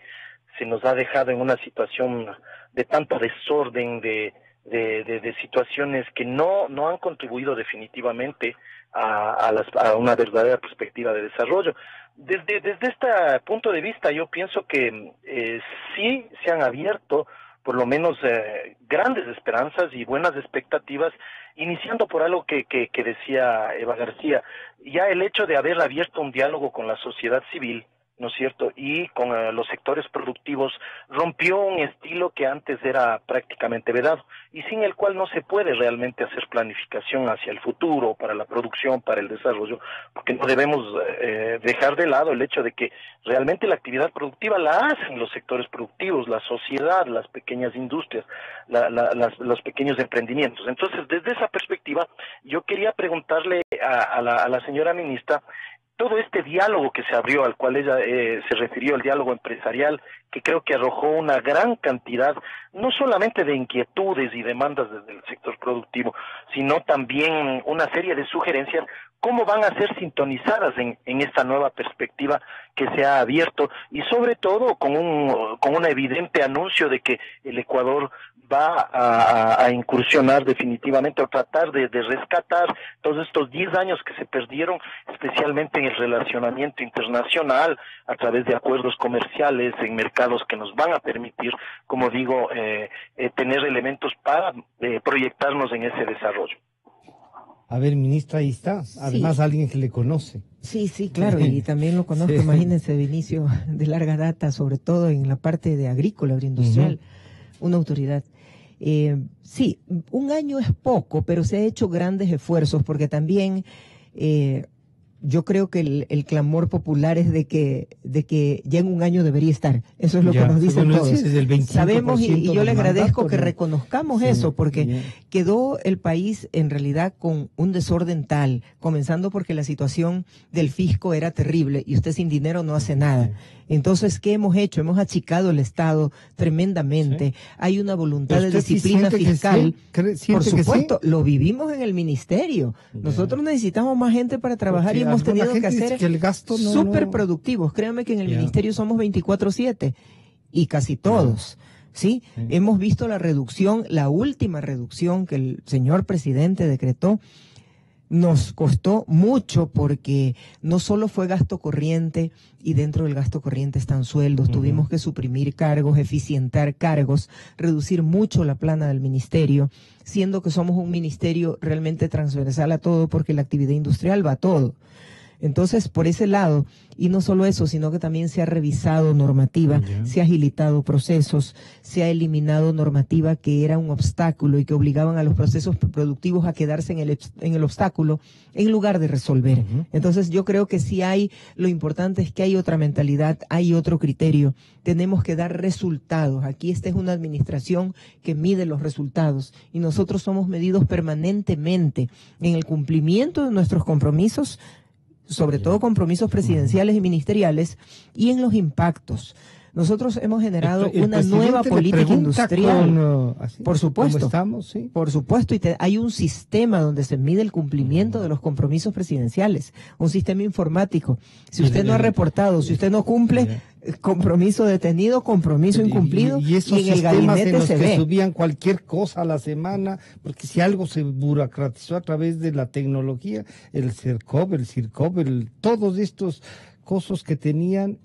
se nos ha dejado en una situación de tanto desorden, de situaciones que no han contribuido definitivamente a una verdadera perspectiva de desarrollo. Desde este punto de vista, yo pienso que sí se han abierto por lo menos grandes esperanzas y buenas expectativas, iniciando por algo que decía Eva García, ya el hecho de haber abierto un diálogo con la sociedad civil, ¿no es cierto?, y con los sectores productivos, rompió un estilo que antes era prácticamente vedado y sin el cual no se puede realmente hacer planificación hacia el futuro, para la producción, para el desarrollo, porque no debemos dejar de lado el hecho de que realmente la actividad productiva la hacen los sectores productivos, la sociedad, las pequeñas industrias, los pequeños emprendimientos. Entonces, desde esa perspectiva, yo quería preguntarle a la señora ministra, todo este diálogo que se abrió, al cual ella se refirió, el diálogo empresarial, que creo que arrojó una gran cantidad, no solamente de inquietudes y demandas desde el sector productivo, sino también una serie de sugerencias, cómo van a ser sintonizadas en esta nueva perspectiva que se ha abierto, y sobre todo con un evidente anuncio de que el Ecuador va a incursionar definitivamente o tratar de rescatar todos estos 10 años que se perdieron, especialmente en el relacionamiento internacional, a través de acuerdos comerciales en mercados que nos van a permitir, como digo, tener elementos para proyectarnos en ese desarrollo. A ver, ministra, ahí está. Además, sí. Alguien que le conoce. Sí, sí, claro, y también lo conozco, Sí. imagínense, Vinicio, de larga data, sobre todo en la parte de agrícola, agroindustrial, una autoridad. Sí, un año es poco, pero se ha hecho grandes esfuerzos, porque también yo creo que el clamor popular es de que ya en un año debería estar. Eso es lo que nos dicen todos. Sí, desde el 25% Sabemos, y yo le agradezco mandato, que ¿no? reconozcamos Sí, eso, porque bien. quedó el país en realidad con un desorden tal, comenzando porque la situación del fisco era terrible y usted sin dinero no hace nada. Entonces, ¿qué hemos hecho? Hemos achicado el Estado tremendamente. Sí. Hay una voluntad ¿Pero de usted sí disciplina siente que fiscal. sí? Por ¿Siente que supuesto, sí? lo vivimos en el ministerio. Ya. Nosotros necesitamos más gente para trabajar Porque y hemos alguna tenido que gente dice hacer que el gasto no- súper productivos. Créanme que en el Ya. ministerio somos 24/7 y casi todos. ¿Sí? Sí. Hemos visto la reducción, la última reducción que el señor presidente decretó. Nos costó mucho porque no solo fue gasto corriente y dentro del gasto corriente están sueldos, tuvimos que suprimir cargos, eficientar cargos, reducir mucho la plana del ministerio, siendo que somos un ministerio realmente transversal a todo porque la actividad industrial va a todo. Entonces, por ese lado, y no solo eso, sino que también se ha revisado normativa, Ya. se ha agilitado procesos, se ha eliminado normativa que era un obstáculo y que obligaban a los procesos productivos a quedarse en el obstáculo en lugar de resolver. Entonces, yo creo que sí hay, lo importante es que hay otra mentalidad, hay otro criterio. Tenemos que dar resultados. Aquí esta es una administración que mide los resultados y nosotros somos medidos permanentemente en el cumplimiento de nuestros compromisos, sobre todo compromisos presidenciales y ministeriales, y en los impactos. Nosotros hemos generado El una presidente nueva le política pregunta industrial. así, Por supuesto. ¿cómo estamos? Sí. Por supuesto, y hay un sistema donde se mide el cumplimiento de los compromisos presidenciales, un sistema informático. Si usted no ha reportado, si usted no cumple, compromiso detenido, compromiso incumplido, y esos en el sistemas gabinete en los se que ve. subían cualquier cosa a la semana, porque si algo se burocratizó a través de la tecnología, el CIRCOP, todos estos cosas que tenían,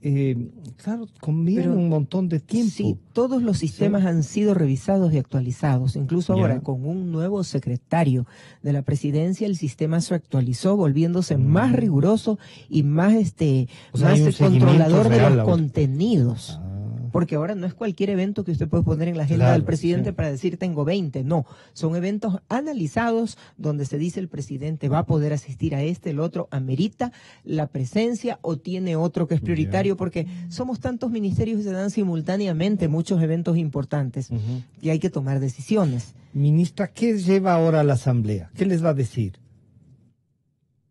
claro, comían Pero un montón de tiempo. Sí, todos los sistemas han sido revisados y actualizados. Incluso Ya. ahora, con un nuevo secretario de la presidencia, el sistema se actualizó, volviéndose más riguroso y más O sea, hay un controlador seguimiento de real los ahora. contenidos. Ah. Porque ahora no es cualquier evento que usted puede poner en la agenda Claro, del presidente sí. para decir tengo 20. No, son eventos analizados donde se dice el presidente va a poder asistir a este, el otro, amerita la presencia o tiene otro que es prioritario, porque somos tantos ministerios y se dan simultáneamente muchos eventos importantes y hay que tomar decisiones. Ministra, ¿qué lleva ahora a la Asamblea? ¿Qué les va a decir?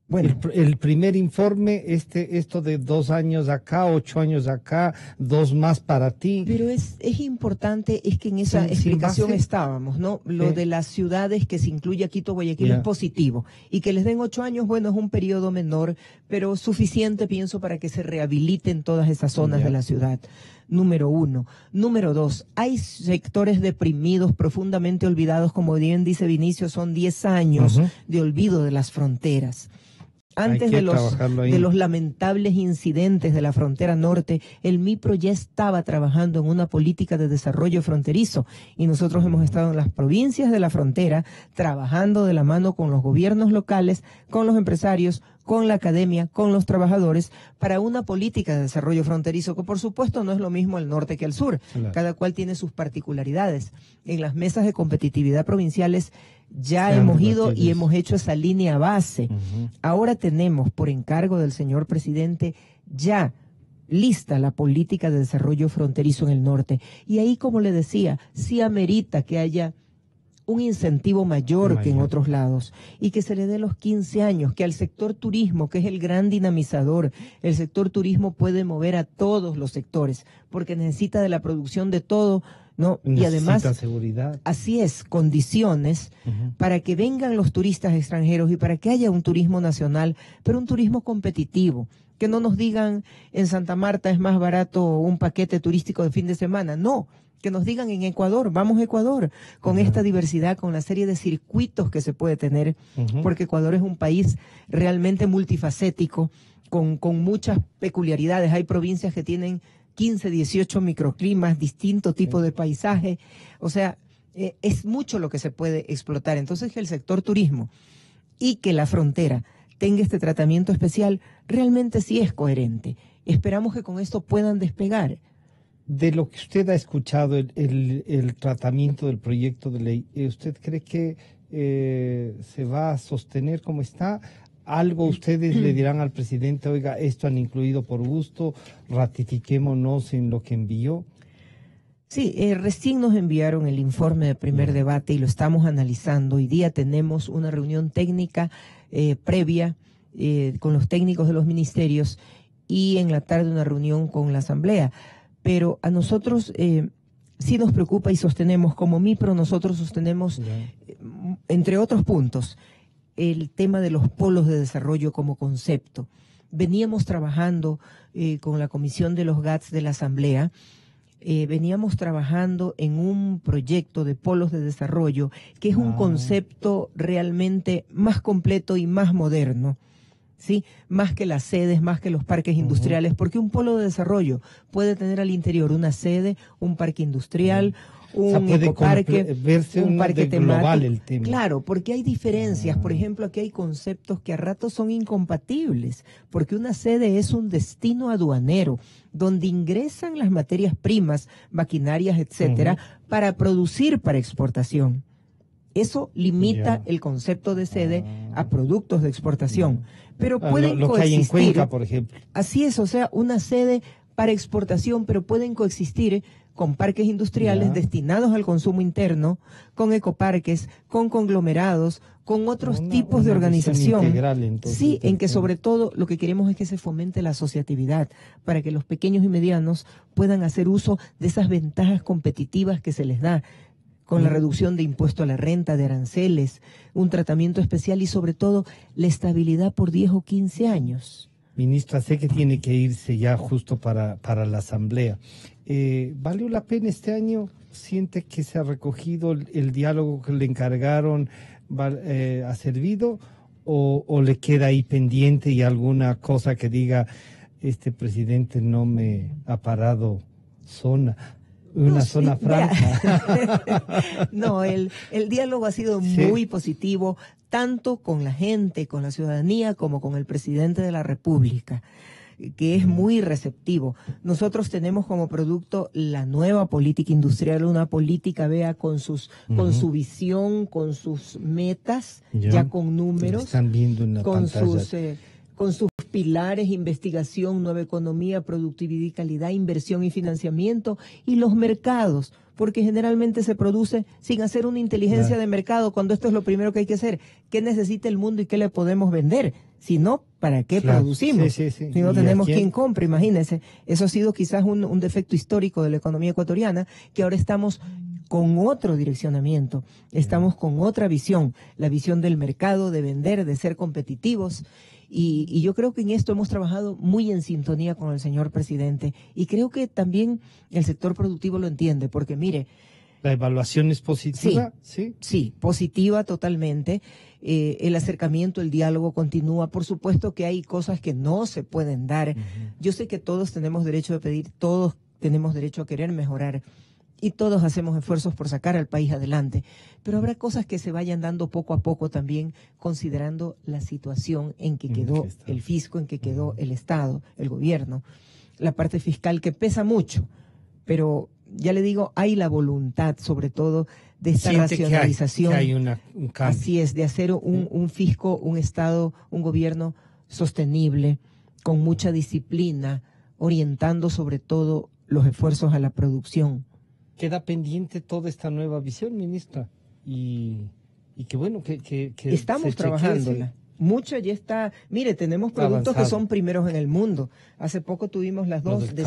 Bueno, El primer informe, esto de 2 años acá, 8 años acá, 2 más para ti. pero es importante, es que en esa Sin explicación base. estábamos, ¿no? Lo Sí. de las ciudades que se incluye Quito, Guayaquil Ya. es positivo. Y que les den 8 años, bueno, es un periodo menor, pero suficiente, pienso, para que se rehabiliten todas esas zonas Ya. de la ciudad. Número 1. Número 2, hay sectores deprimidos, profundamente olvidados, como bien dice Vinicio, son 10 años Ujú. de olvido de las fronteras. Antes que de trabajarlo ahí. los lamentables incidentes de la frontera norte, el MIPRO ya estaba trabajando en una política de desarrollo fronterizo y nosotros hemos estado en las provincias de la frontera trabajando de la mano con los gobiernos locales, con los empresarios, con la academia, con los trabajadores, para una política de desarrollo fronterizo, que por supuesto no es lo mismo al norte que al sur. Claro. Cada cual tiene sus particularidades. En las mesas de competitividad provinciales ya Se han hemos ido debatido y eso. hemos hecho esa línea base. Ahora tenemos, por encargo del señor presidente, ya lista la política de desarrollo fronterizo en el norte. Y ahí, como le decía, sí amerita que haya un incentivo mayor que en otros lados y que se le dé los 15 años, que al sector turismo, que es el gran dinamizador, el sector turismo puede mover a todos los sectores porque necesita de la producción de todo, ¿no? Y además, seguridad. así es, condiciones para que vengan los turistas extranjeros y para que haya un turismo nacional, pero un turismo competitivo. Que no nos digan en Santa Marta es más barato un paquete turístico de fin de semana. No, que nos digan en Ecuador, vamos a Ecuador, con esta diversidad, con la serie de circuitos que se puede tener, porque Ecuador es un país realmente multifacético, con muchas peculiaridades. Hay provincias que tienen 15, 18 microclimas, distintos tipos de paisaje. O sea, es mucho lo que se puede explotar. Entonces, que el sector turismo y que la frontera tenga este tratamiento especial, realmente sí es coherente. Esperamos que con esto puedan despegar. De lo que usted ha escuchado, el tratamiento del proyecto de ley, ¿usted cree que se va a sostener como está? ¿Algo ustedes le dirán al presidente, oiga, esto han incluido por gusto, ratifiquémonos en lo que envió? Sí, recién nos enviaron el informe de primer debate y lo estamos analizando. Hoy día tenemos una reunión técnica previa con los técnicos de los ministerios y en la tarde una reunión con la Asamblea. Pero a nosotros sí nos preocupa y sostenemos, como MIPRO, nosotros sostenemos, entre otros puntos, el tema de los polos de desarrollo como concepto. Veníamos trabajando con la Comisión de los GATS de la Asamblea, veníamos trabajando en un proyecto de polos de desarrollo que es un concepto realmente más completo y más moderno, ¿sí? Más que las sedes, más que los parques industriales, porque un polo de desarrollo puede tener al interior una sede, un parque industrial, un ecoparque, un parque temático. El tema. Claro, porque hay diferencias. Por ejemplo, aquí hay conceptos que a ratos son incompatibles, porque una sede es un destino aduanero donde ingresan las materias primas, maquinarias, etcétera, para producir para exportación. Eso limita el concepto de sede a productos de exportación. Pero pueden lo coexistir. que hay en Cuenca, por ejemplo. Así es, o sea, una sede para exportación, pero pueden coexistir con parques industriales destinados al consumo interno, con ecoparques, con conglomerados, con otros tipos de organización. Integral, entonces, sí, en que sobre todo lo que queremos es que se fomente la asociatividad, para que los pequeños y medianos puedan hacer uso de esas ventajas competitivas que se les da, con la reducción de impuesto a la renta, de aranceles, un tratamiento especial y sobre todo la estabilidad por 10 o 15 años. Ministra, sé que tiene que irse ya justo para la Asamblea. ¿Valió la pena este año? ¿Siente que se ha recogido el diálogo que le encargaron? ¿Ha servido? ¿O le queda ahí pendiente y alguna cosa que diga, este presidente no me ha parado una zona franca? No, el diálogo ha sido muy positivo, tanto con la gente, con la ciudadanía, como con el presidente de la República, que es muy receptivo. Nosotros tenemos como producto la nueva política industrial, una política, vea, con su visión, con sus metas, ya con números, están viendo en la pantalla. Con sus pilares: investigación, nueva economía, productividad y calidad, inversión y financiamiento, y los mercados, porque generalmente se produce sin hacer una inteligencia de mercado, cuando esto es lo primero que hay que hacer. ¿Qué necesita el mundo y qué le podemos vender? Si no, ¿para qué producimos? Si no tenemos quien compre, imagínense. Eso ha sido quizás un defecto histórico de la economía ecuatoriana, que ahora estamos con otro direccionamiento, estamos con otra visión, la visión del mercado, de vender, de ser competitivos. Y yo creo que en esto hemos trabajado muy en sintonía con el señor presidente, y creo que también el sector productivo lo entiende, porque mire... ¿La evaluación es positiva? Sí, positiva totalmente. El acercamiento, el diálogo continúa. Por supuesto que hay cosas que no se pueden dar. Yo sé que todos tenemos derecho a pedir, todos tenemos derecho a querer mejorar, y todos hacemos esfuerzos por sacar al país adelante, pero habrá cosas que se vayan dando poco a poco también, considerando la situación en que quedó el fisco, en que quedó el Estado, el gobierno, la parte fiscal, que pesa mucho, pero ya le digo, hay la voluntad, sobre todo, de esta racionalización. Que hay un cambio. Así es, de hacer un fisco, un Estado, un gobierno sostenible, con mucha disciplina, orientando sobre todo los esfuerzos a la producción. Queda pendiente toda esta nueva visión, ministra, y que bueno, que estamos trabajándola. Mucho ya está. Mire, tenemos productos que son primeros en el mundo. Hace poco tuvimos las dos de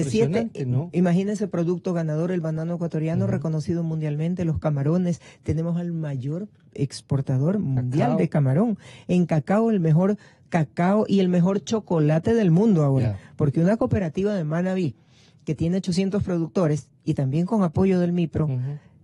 siete. ¿No? Imagínense, producto ganador, el banano ecuatoriano, reconocido mundialmente, los camarones. Tenemos al mayor exportador mundial de camarón. En cacao, el mejor cacao y el mejor chocolate del mundo ahora. Porque una cooperativa de Manabí, que tiene 800 productores y también con apoyo del MIPRO,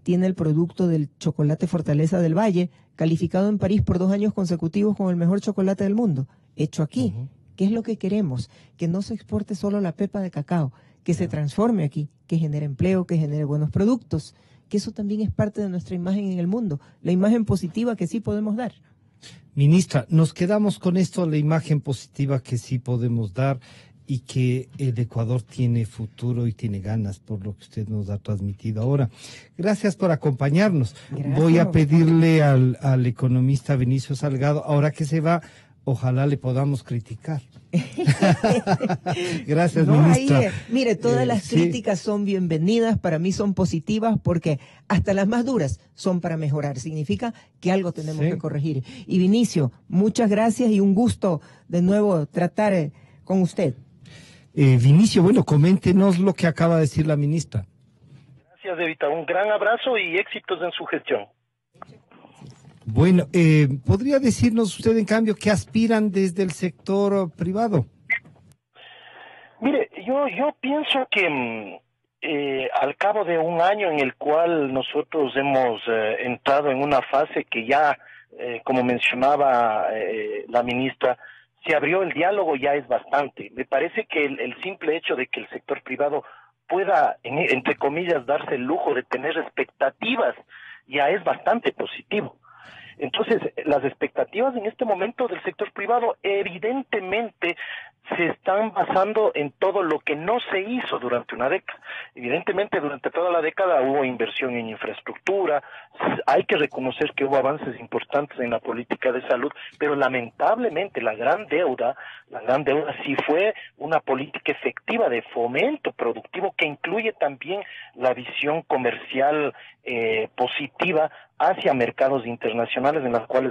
tiene el producto del chocolate Fortaleza del Valle, calificado en París por 2 años consecutivos como el mejor chocolate del mundo, hecho aquí. ¿Qué es lo que queremos? Que no se exporte solo la pepa de cacao, que se transforme aquí, que genere empleo, que genere buenos productos, que eso también es parte de nuestra imagen en el mundo, la imagen positiva que sí podemos dar. Ministra, nos quedamos con esto, la imagen positiva que sí podemos dar y que el Ecuador tiene futuro y tiene ganas, por lo que usted nos ha transmitido ahora. Gracias por acompañarnos. Gracias. Voy a pedirle al economista Vinicio Salgado, ahora que se va, ojalá le podamos criticar. Gracias, ministra. Mire, todas las críticas son bienvenidas, para mí son positivas, porque hasta las más duras son para mejorar. Significa que algo tenemos que corregir. Y Vinicio, muchas gracias y un gusto de nuevo tratar con usted. Vinicio, bueno, coméntenos lo que acaba de decir la ministra. Gracias, Evita. Un gran abrazo y éxitos en su gestión. Bueno, ¿podría decirnos usted, en cambio, qué aspiran desde el sector privado? Mire, yo pienso que al cabo de un año en el cual nosotros hemos entrado en una fase que ya, como mencionaba la ministra, se abrió el diálogo, ya es bastante. Me parece que el simple hecho de que el sector privado pueda, entre comillas, darse el lujo de tener expectativas, ya es bastante positivo. Entonces, las expectativas en este momento del sector privado evidentemente se están basando en todo lo que no se hizo durante una década. Evidentemente, durante toda la década hubo inversión en infraestructura, hay que reconocer que hubo avances importantes en la política de salud, pero lamentablemente la gran deuda sí fue una política efectiva de fomento productivo que incluye también la visión comercial positiva hacia mercados internacionales en los cuales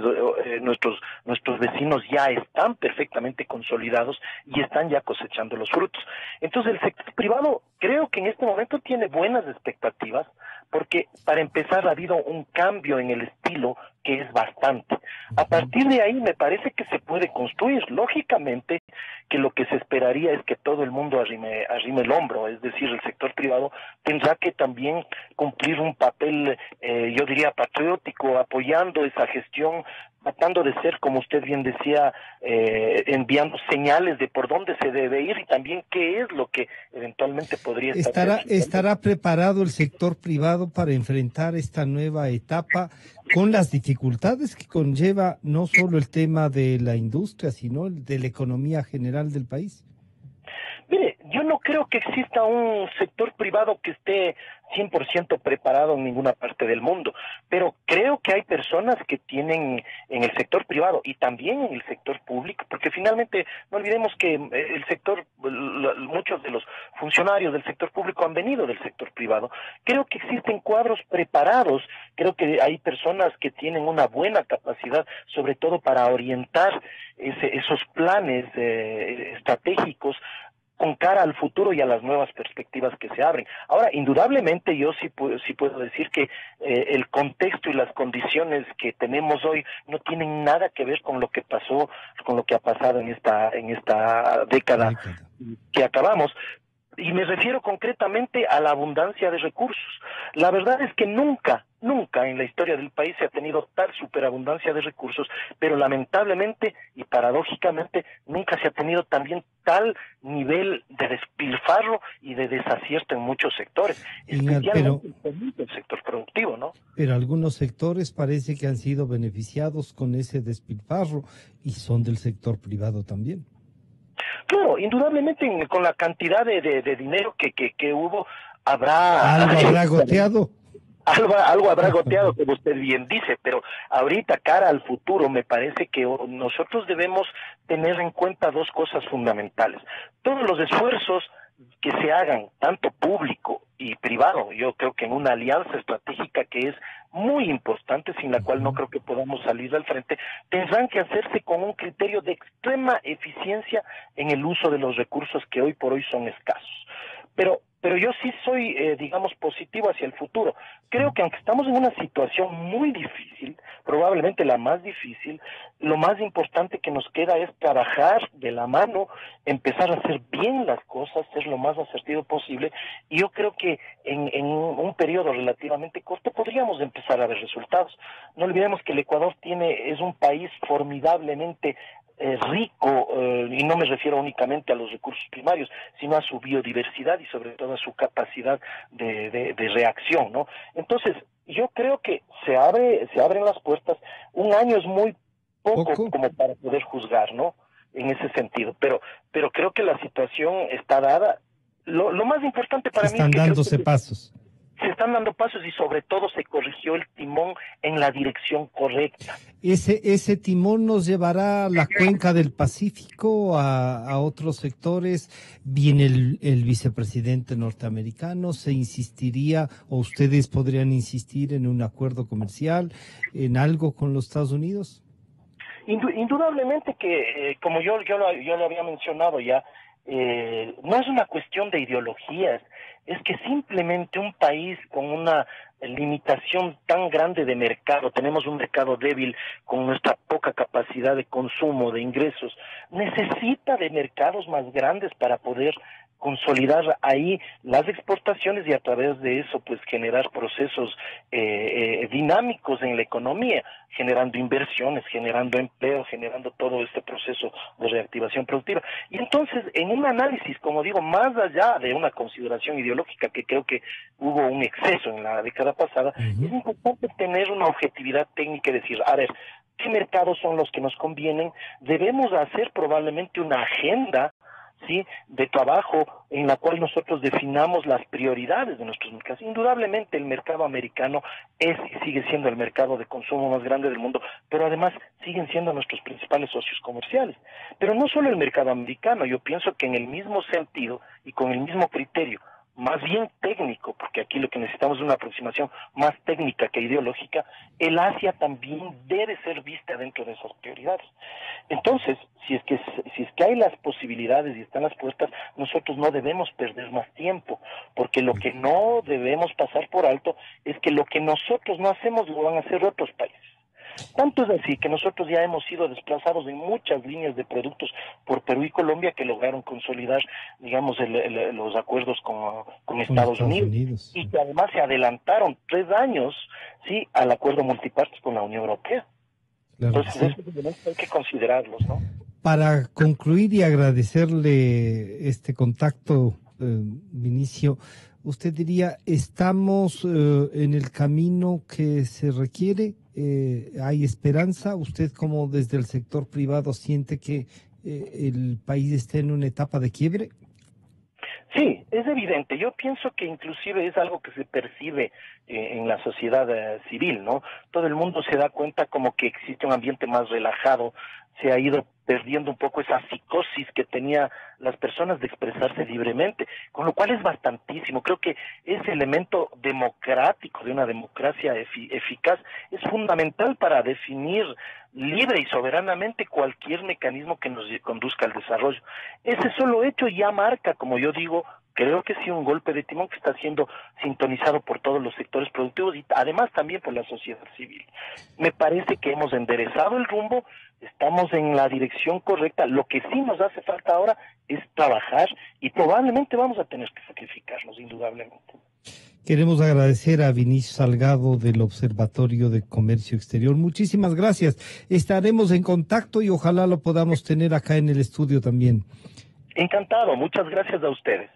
nuestros vecinos ya están perfectamente consolidados y están ya cosechando los frutos. Entonces el sector privado creo que en este momento tiene buenas expectativas, porque para empezar ha habido un cambio en el estilo que es bastante. A partir de ahí me parece que se puede construir. Lógicamente que lo que se esperaría es que todo el mundo arrime el hombro, es decir, el sector privado tendrá que también cumplir un papel, yo diría, patriótico, apoyando esa gestión, tratando de ser, como usted bien decía, enviando señales de por dónde se debe ir y también qué es lo que eventualmente podría estar. ¿Estará preparado el sector privado para enfrentar esta nueva etapa con las dificultades que conlleva no solo el tema de la industria, sino el de la economía general del país? Mire, yo no creo que exista un sector privado que esté 100% preparado en ninguna parte del mundo, pero creo que hay personas que tienen en el sector privado y también en el sector público, porque finalmente no olvidemos que el sector, muchos de los funcionarios del sector público han venido del sector privado. Creo que existen cuadros preparados, creo que hay personas que tienen una buena capacidad, sobre todo para orientar esos planes estratégicos con cara al futuro y a las nuevas perspectivas que se abren. Ahora, indudablemente yo sí puedo decir que el contexto y las condiciones que tenemos hoy no tienen nada que ver con lo que pasó, con lo que ha pasado en esta década que acabamos. Y me refiero concretamente a la abundancia de recursos. La verdad es que nunca en la historia del país se ha tenido tal superabundancia de recursos, pero lamentablemente y paradójicamente nunca se ha tenido también tal nivel de despilfarro y de desacierto en muchos sectores, especialmente en el sector productivo, ¿no? Pero algunos sectores parece que han sido beneficiados con ese despilfarro y son del sector privado también. Claro, indudablemente con la cantidad de dinero que hubo, algo habrá goteado. Algo habrá goteado, como usted bien dice, pero ahorita, cara al futuro, me parece que nosotros debemos tener en cuenta dos cosas fundamentales. Todos los esfuerzos que se hagan, tanto público y privado, yo creo que en una alianza estratégica que es muy importante, sin la cual no creo que podamos salir al frente, tendrán que hacerse con un criterio de extrema eficiencia en el uso de los recursos que hoy por hoy son escasos. Pero yo sí soy, digamos, positivo hacia el futuro. Creo que aunque estamos en una situación muy difícil, probablemente la más difícil. Lo más importante que nos queda es trabajar de la mano, empezar a hacer bien las cosas, ser lo más asertivo posible, y yo creo que en un periodo relativamente corto podríamos empezar a ver resultados. No olvidemos que el Ecuador es un país formidablemente rico, y no me refiero únicamente a los recursos primarios, sino a su biodiversidad y sobre todo a su capacidad de reacción, ¿no? Entonces, yo creo que se abren las puertas. Un año es muy poco como para poder juzgar, ¿no? En ese sentido, pero creo que la situación está dada. Lo más importante para mí es que dándose pasos. Se están dando pasos y sobre todo se corrigió el timón en la dirección correcta. ¿Ese timón nos llevará a la cuenca del Pacífico, a otros sectores? Viene el vicepresidente norteamericano, ¿se insistiría o ustedes podrían insistir en un acuerdo comercial, en algo con los Estados Unidos? Indudablemente que, como yo lo había mencionado ya, no es una cuestión de ideologías, es que simplemente un país con una limitación tan grande de mercado, tenemos un mercado débil con nuestra poca capacidad de consumo, de ingresos, necesita de mercados más grandes para poder consolidar ahí las exportaciones y a través de eso pues generar procesos dinámicos en la economía, generando inversiones, generando empleo, generando todo este proceso de reactivación productiva. Y entonces, en un análisis, como digo, más allá de una consideración ideológica, que creo que hubo un exceso en la década pasada, es importante tener una objetividad técnica y decir, a ver, ¿qué mercados son los que nos convienen? Debemos hacer probablemente una agenda, ¿sí?, de trabajo en la cual nosotros definamos las prioridades de nuestros mercados. Indudablemente el mercado americano es y sigue siendo el mercado de consumo más grande del mundo, pero además siguen siendo nuestros principales socios comerciales. Pero no solo el mercado americano, yo pienso que en el mismo sentido y con el mismo criterio, más bien técnico, porque aquí lo que necesitamos es una aproximación más técnica que ideológica, el Asia también debe ser vista dentro de esas prioridades. Entonces, si es que hay las posibilidades y están las puertas, nosotros no debemos perder más tiempo, porque lo que no debemos pasar por alto es que lo que nosotros no hacemos lo van a hacer otros países. Tanto es así que nosotros ya hemos sido desplazados en muchas líneas de productos por Perú y Colombia que lograron consolidar, digamos, los acuerdos con Estados Unidos y que además se adelantaron 3 años, sí, al acuerdo multipartes con la Unión Europea. Claro. Entonces, esos elementos hay que considerarlos, ¿no? Para concluir y agradecerle este contacto, Vinicio, ¿usted diría, estamos en el camino que se requiere? ¿Hay esperanza? ¿Usted, como desde el sector privado, siente que el país está en una etapa de quiebre? Sí, es evidente. Yo pienso que inclusive es algo que se percibe en la sociedad civil, ¿no? Todo el mundo se da cuenta como que existe un ambiente más relajado, se ha ido perdiendo un poco esa psicosis que tenía las personas de expresarse libremente, con lo cual es bastantísimo. Creo que ese elemento democrático de una democracia eficaz es fundamental para definir libre y soberanamente cualquier mecanismo que nos conduzca al desarrollo. Ese solo hecho ya marca, como yo digo, creo que sí, un golpe de timón que está siendo sintonizado por todos los sectores productivos y además también por la sociedad civil. Me parece que hemos enderezado el rumbo, estamos en la dirección correcta. Lo que sí nos hace falta ahora es trabajar y probablemente vamos a tener que sacrificarnos, indudablemente. Queremos agradecer a Vinicio Salgado del Observatorio de Comercio Exterior. Muchísimas gracias. Estaremos en contacto y ojalá lo podamos tener acá en el estudio también. Encantado. Muchas gracias a ustedes.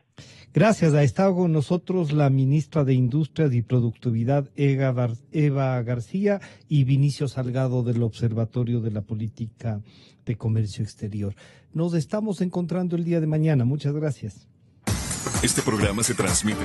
Gracias. Ha estado con nosotros la ministra de Industrias y Productividad, Eva García, y Vinicio Salgado del Observatorio de la Política de Comercio Exterior. Nos estamos encontrando el día de mañana. Muchas gracias. Este programa se transmite.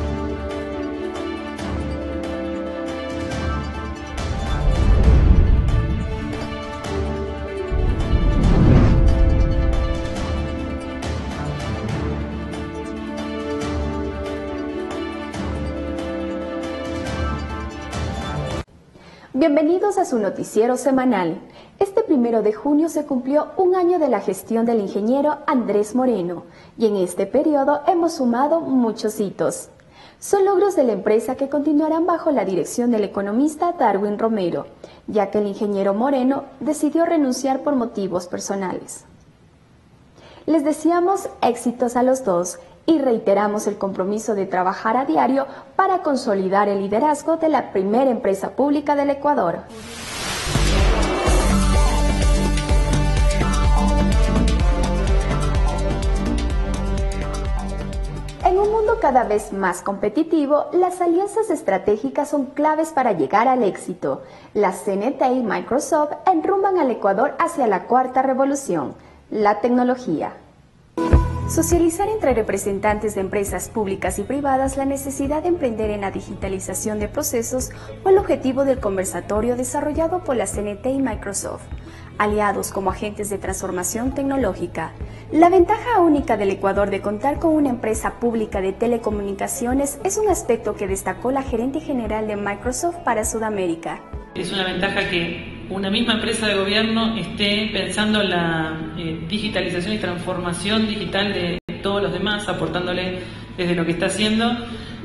Bienvenidos a su noticiero semanal. Este 1 de junio se cumplió un año de la gestión del ingeniero Andrés Moreno y en este periodo hemos sumado muchos hitos. Son logros de la empresa que continuarán bajo la dirección del economista Darwin Romero, ya que el ingeniero Moreno decidió renunciar por motivos personales. Les deseamos éxitos a los dos y reiteramos el compromiso de trabajar a diario para consolidar el liderazgo de la primera empresa pública del Ecuador. En un mundo cada vez más competitivo, las alianzas estratégicas son claves para llegar al éxito. La CNT y Microsoft enrumban al Ecuador hacia la cuarta revolución, la tecnología. Socializar entre representantes de empresas públicas y privadas la necesidad de emprender en la digitalización de procesos fue el objetivo del conversatorio desarrollado por la CNT y Microsoft, aliados como agentes de transformación tecnológica. La ventaja única del Ecuador de contar con una empresa pública de telecomunicaciones es un aspecto que destacó la gerente general de Microsoft para Sudamérica. Es una ventaja que una misma empresa de gobierno esté pensando en la digitalización y transformación digital de todos los demás, aportándole desde lo que está haciendo.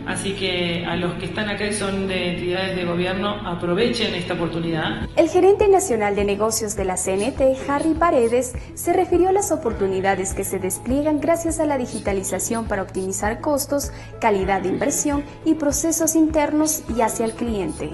Así que a los que están acá y son de entidades de gobierno, aprovechen esta oportunidad. El gerente nacional de negocios de la CNT, Harry Paredes, se refirió a las oportunidades que se despliegan gracias a la digitalización para optimizar costos, calidad de inversión y procesos internos y hacia el cliente.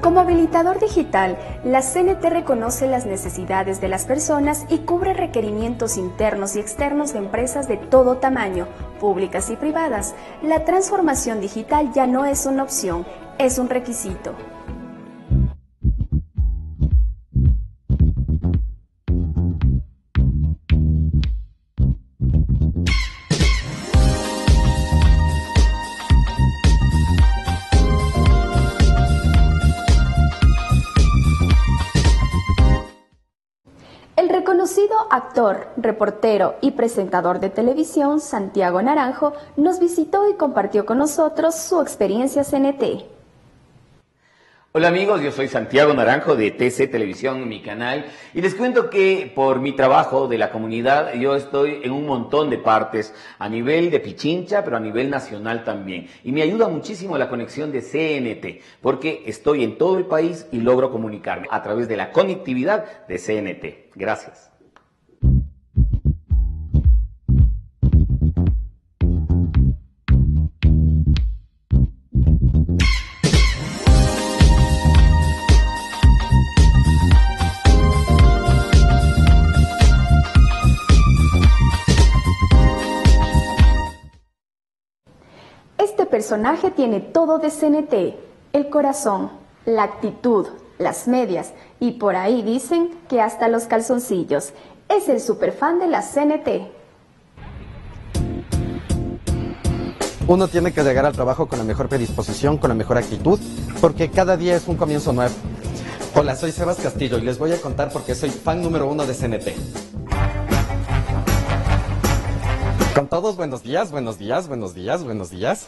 Como habilitador digital, la CNT reconoce las necesidades de las personas y cubre requerimientos internos y externos de empresas de todo tamaño, públicas y privadas. La transformación digital ya no es una opción, es un requisito. El reconocido actor, reportero y presentador de televisión, Santiago Naranjo, nos visitó y compartió con nosotros su experiencia CNT. Hola amigos, yo soy Santiago Naranjo de TC Televisión, mi canal, y les cuento que por mi trabajo de la comunidad yo estoy en un montón de partes, a nivel de Pichincha, pero a nivel nacional también, y me ayuda muchísimo la conexión de CNT, porque estoy en todo el país y logro comunicarme a través de la conectividad de CNT. Gracias. Este personaje tiene todo de CNT, el corazón, la actitud, las medias y por ahí dicen que hasta los calzoncillos. Es el superfan de la CNT. Uno tiene que llegar al trabajo con la mejor predisposición, con la mejor actitud, porque cada día es un comienzo nuevo. Hola, soy Sebas Castillo y les voy a contar por qué soy fan número 1 de CNT. Con todos, buenos días, buenos días, buenos días, buenos días.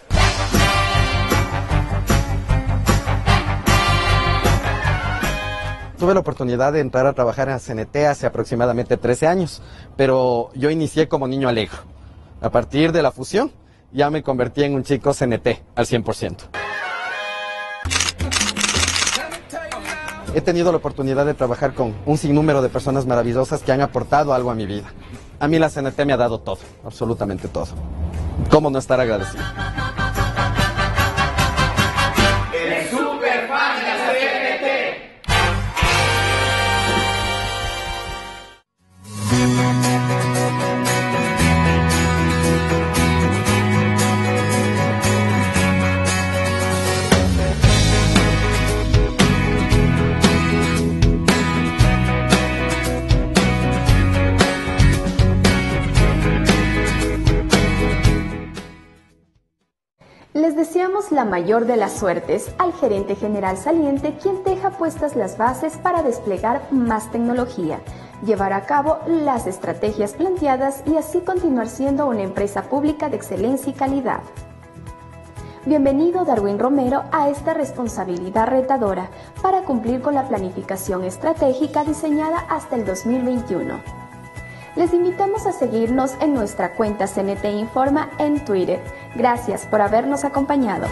Tuve la oportunidad de entrar a trabajar en CNT hace aproximadamente 13 años, pero yo inicié como niño alegre. A partir de la fusión, ya me convertí en un chico CNT al 100%. He tenido la oportunidad de trabajar con un sinnúmero de personas maravillosas que han aportado algo a mi vida. A mí la CNT me ha dado todo, absolutamente todo. ¿Cómo no estar agradecido? ¡Eres súper fan de la CNT! Les deseamos la mayor de las suertes al gerente general saliente, quien deja puestas las bases para desplegar más tecnología, llevar a cabo las estrategias planteadas y así continuar siendo una empresa pública de excelencia y calidad. Bienvenido Darwin Romero a esta responsabilidad retadora para cumplir con la planificación estratégica diseñada hasta el 2021. Les invitamos a seguirnos en nuestra cuenta CNT Informa en Twitter Gracias por habernos acompañado.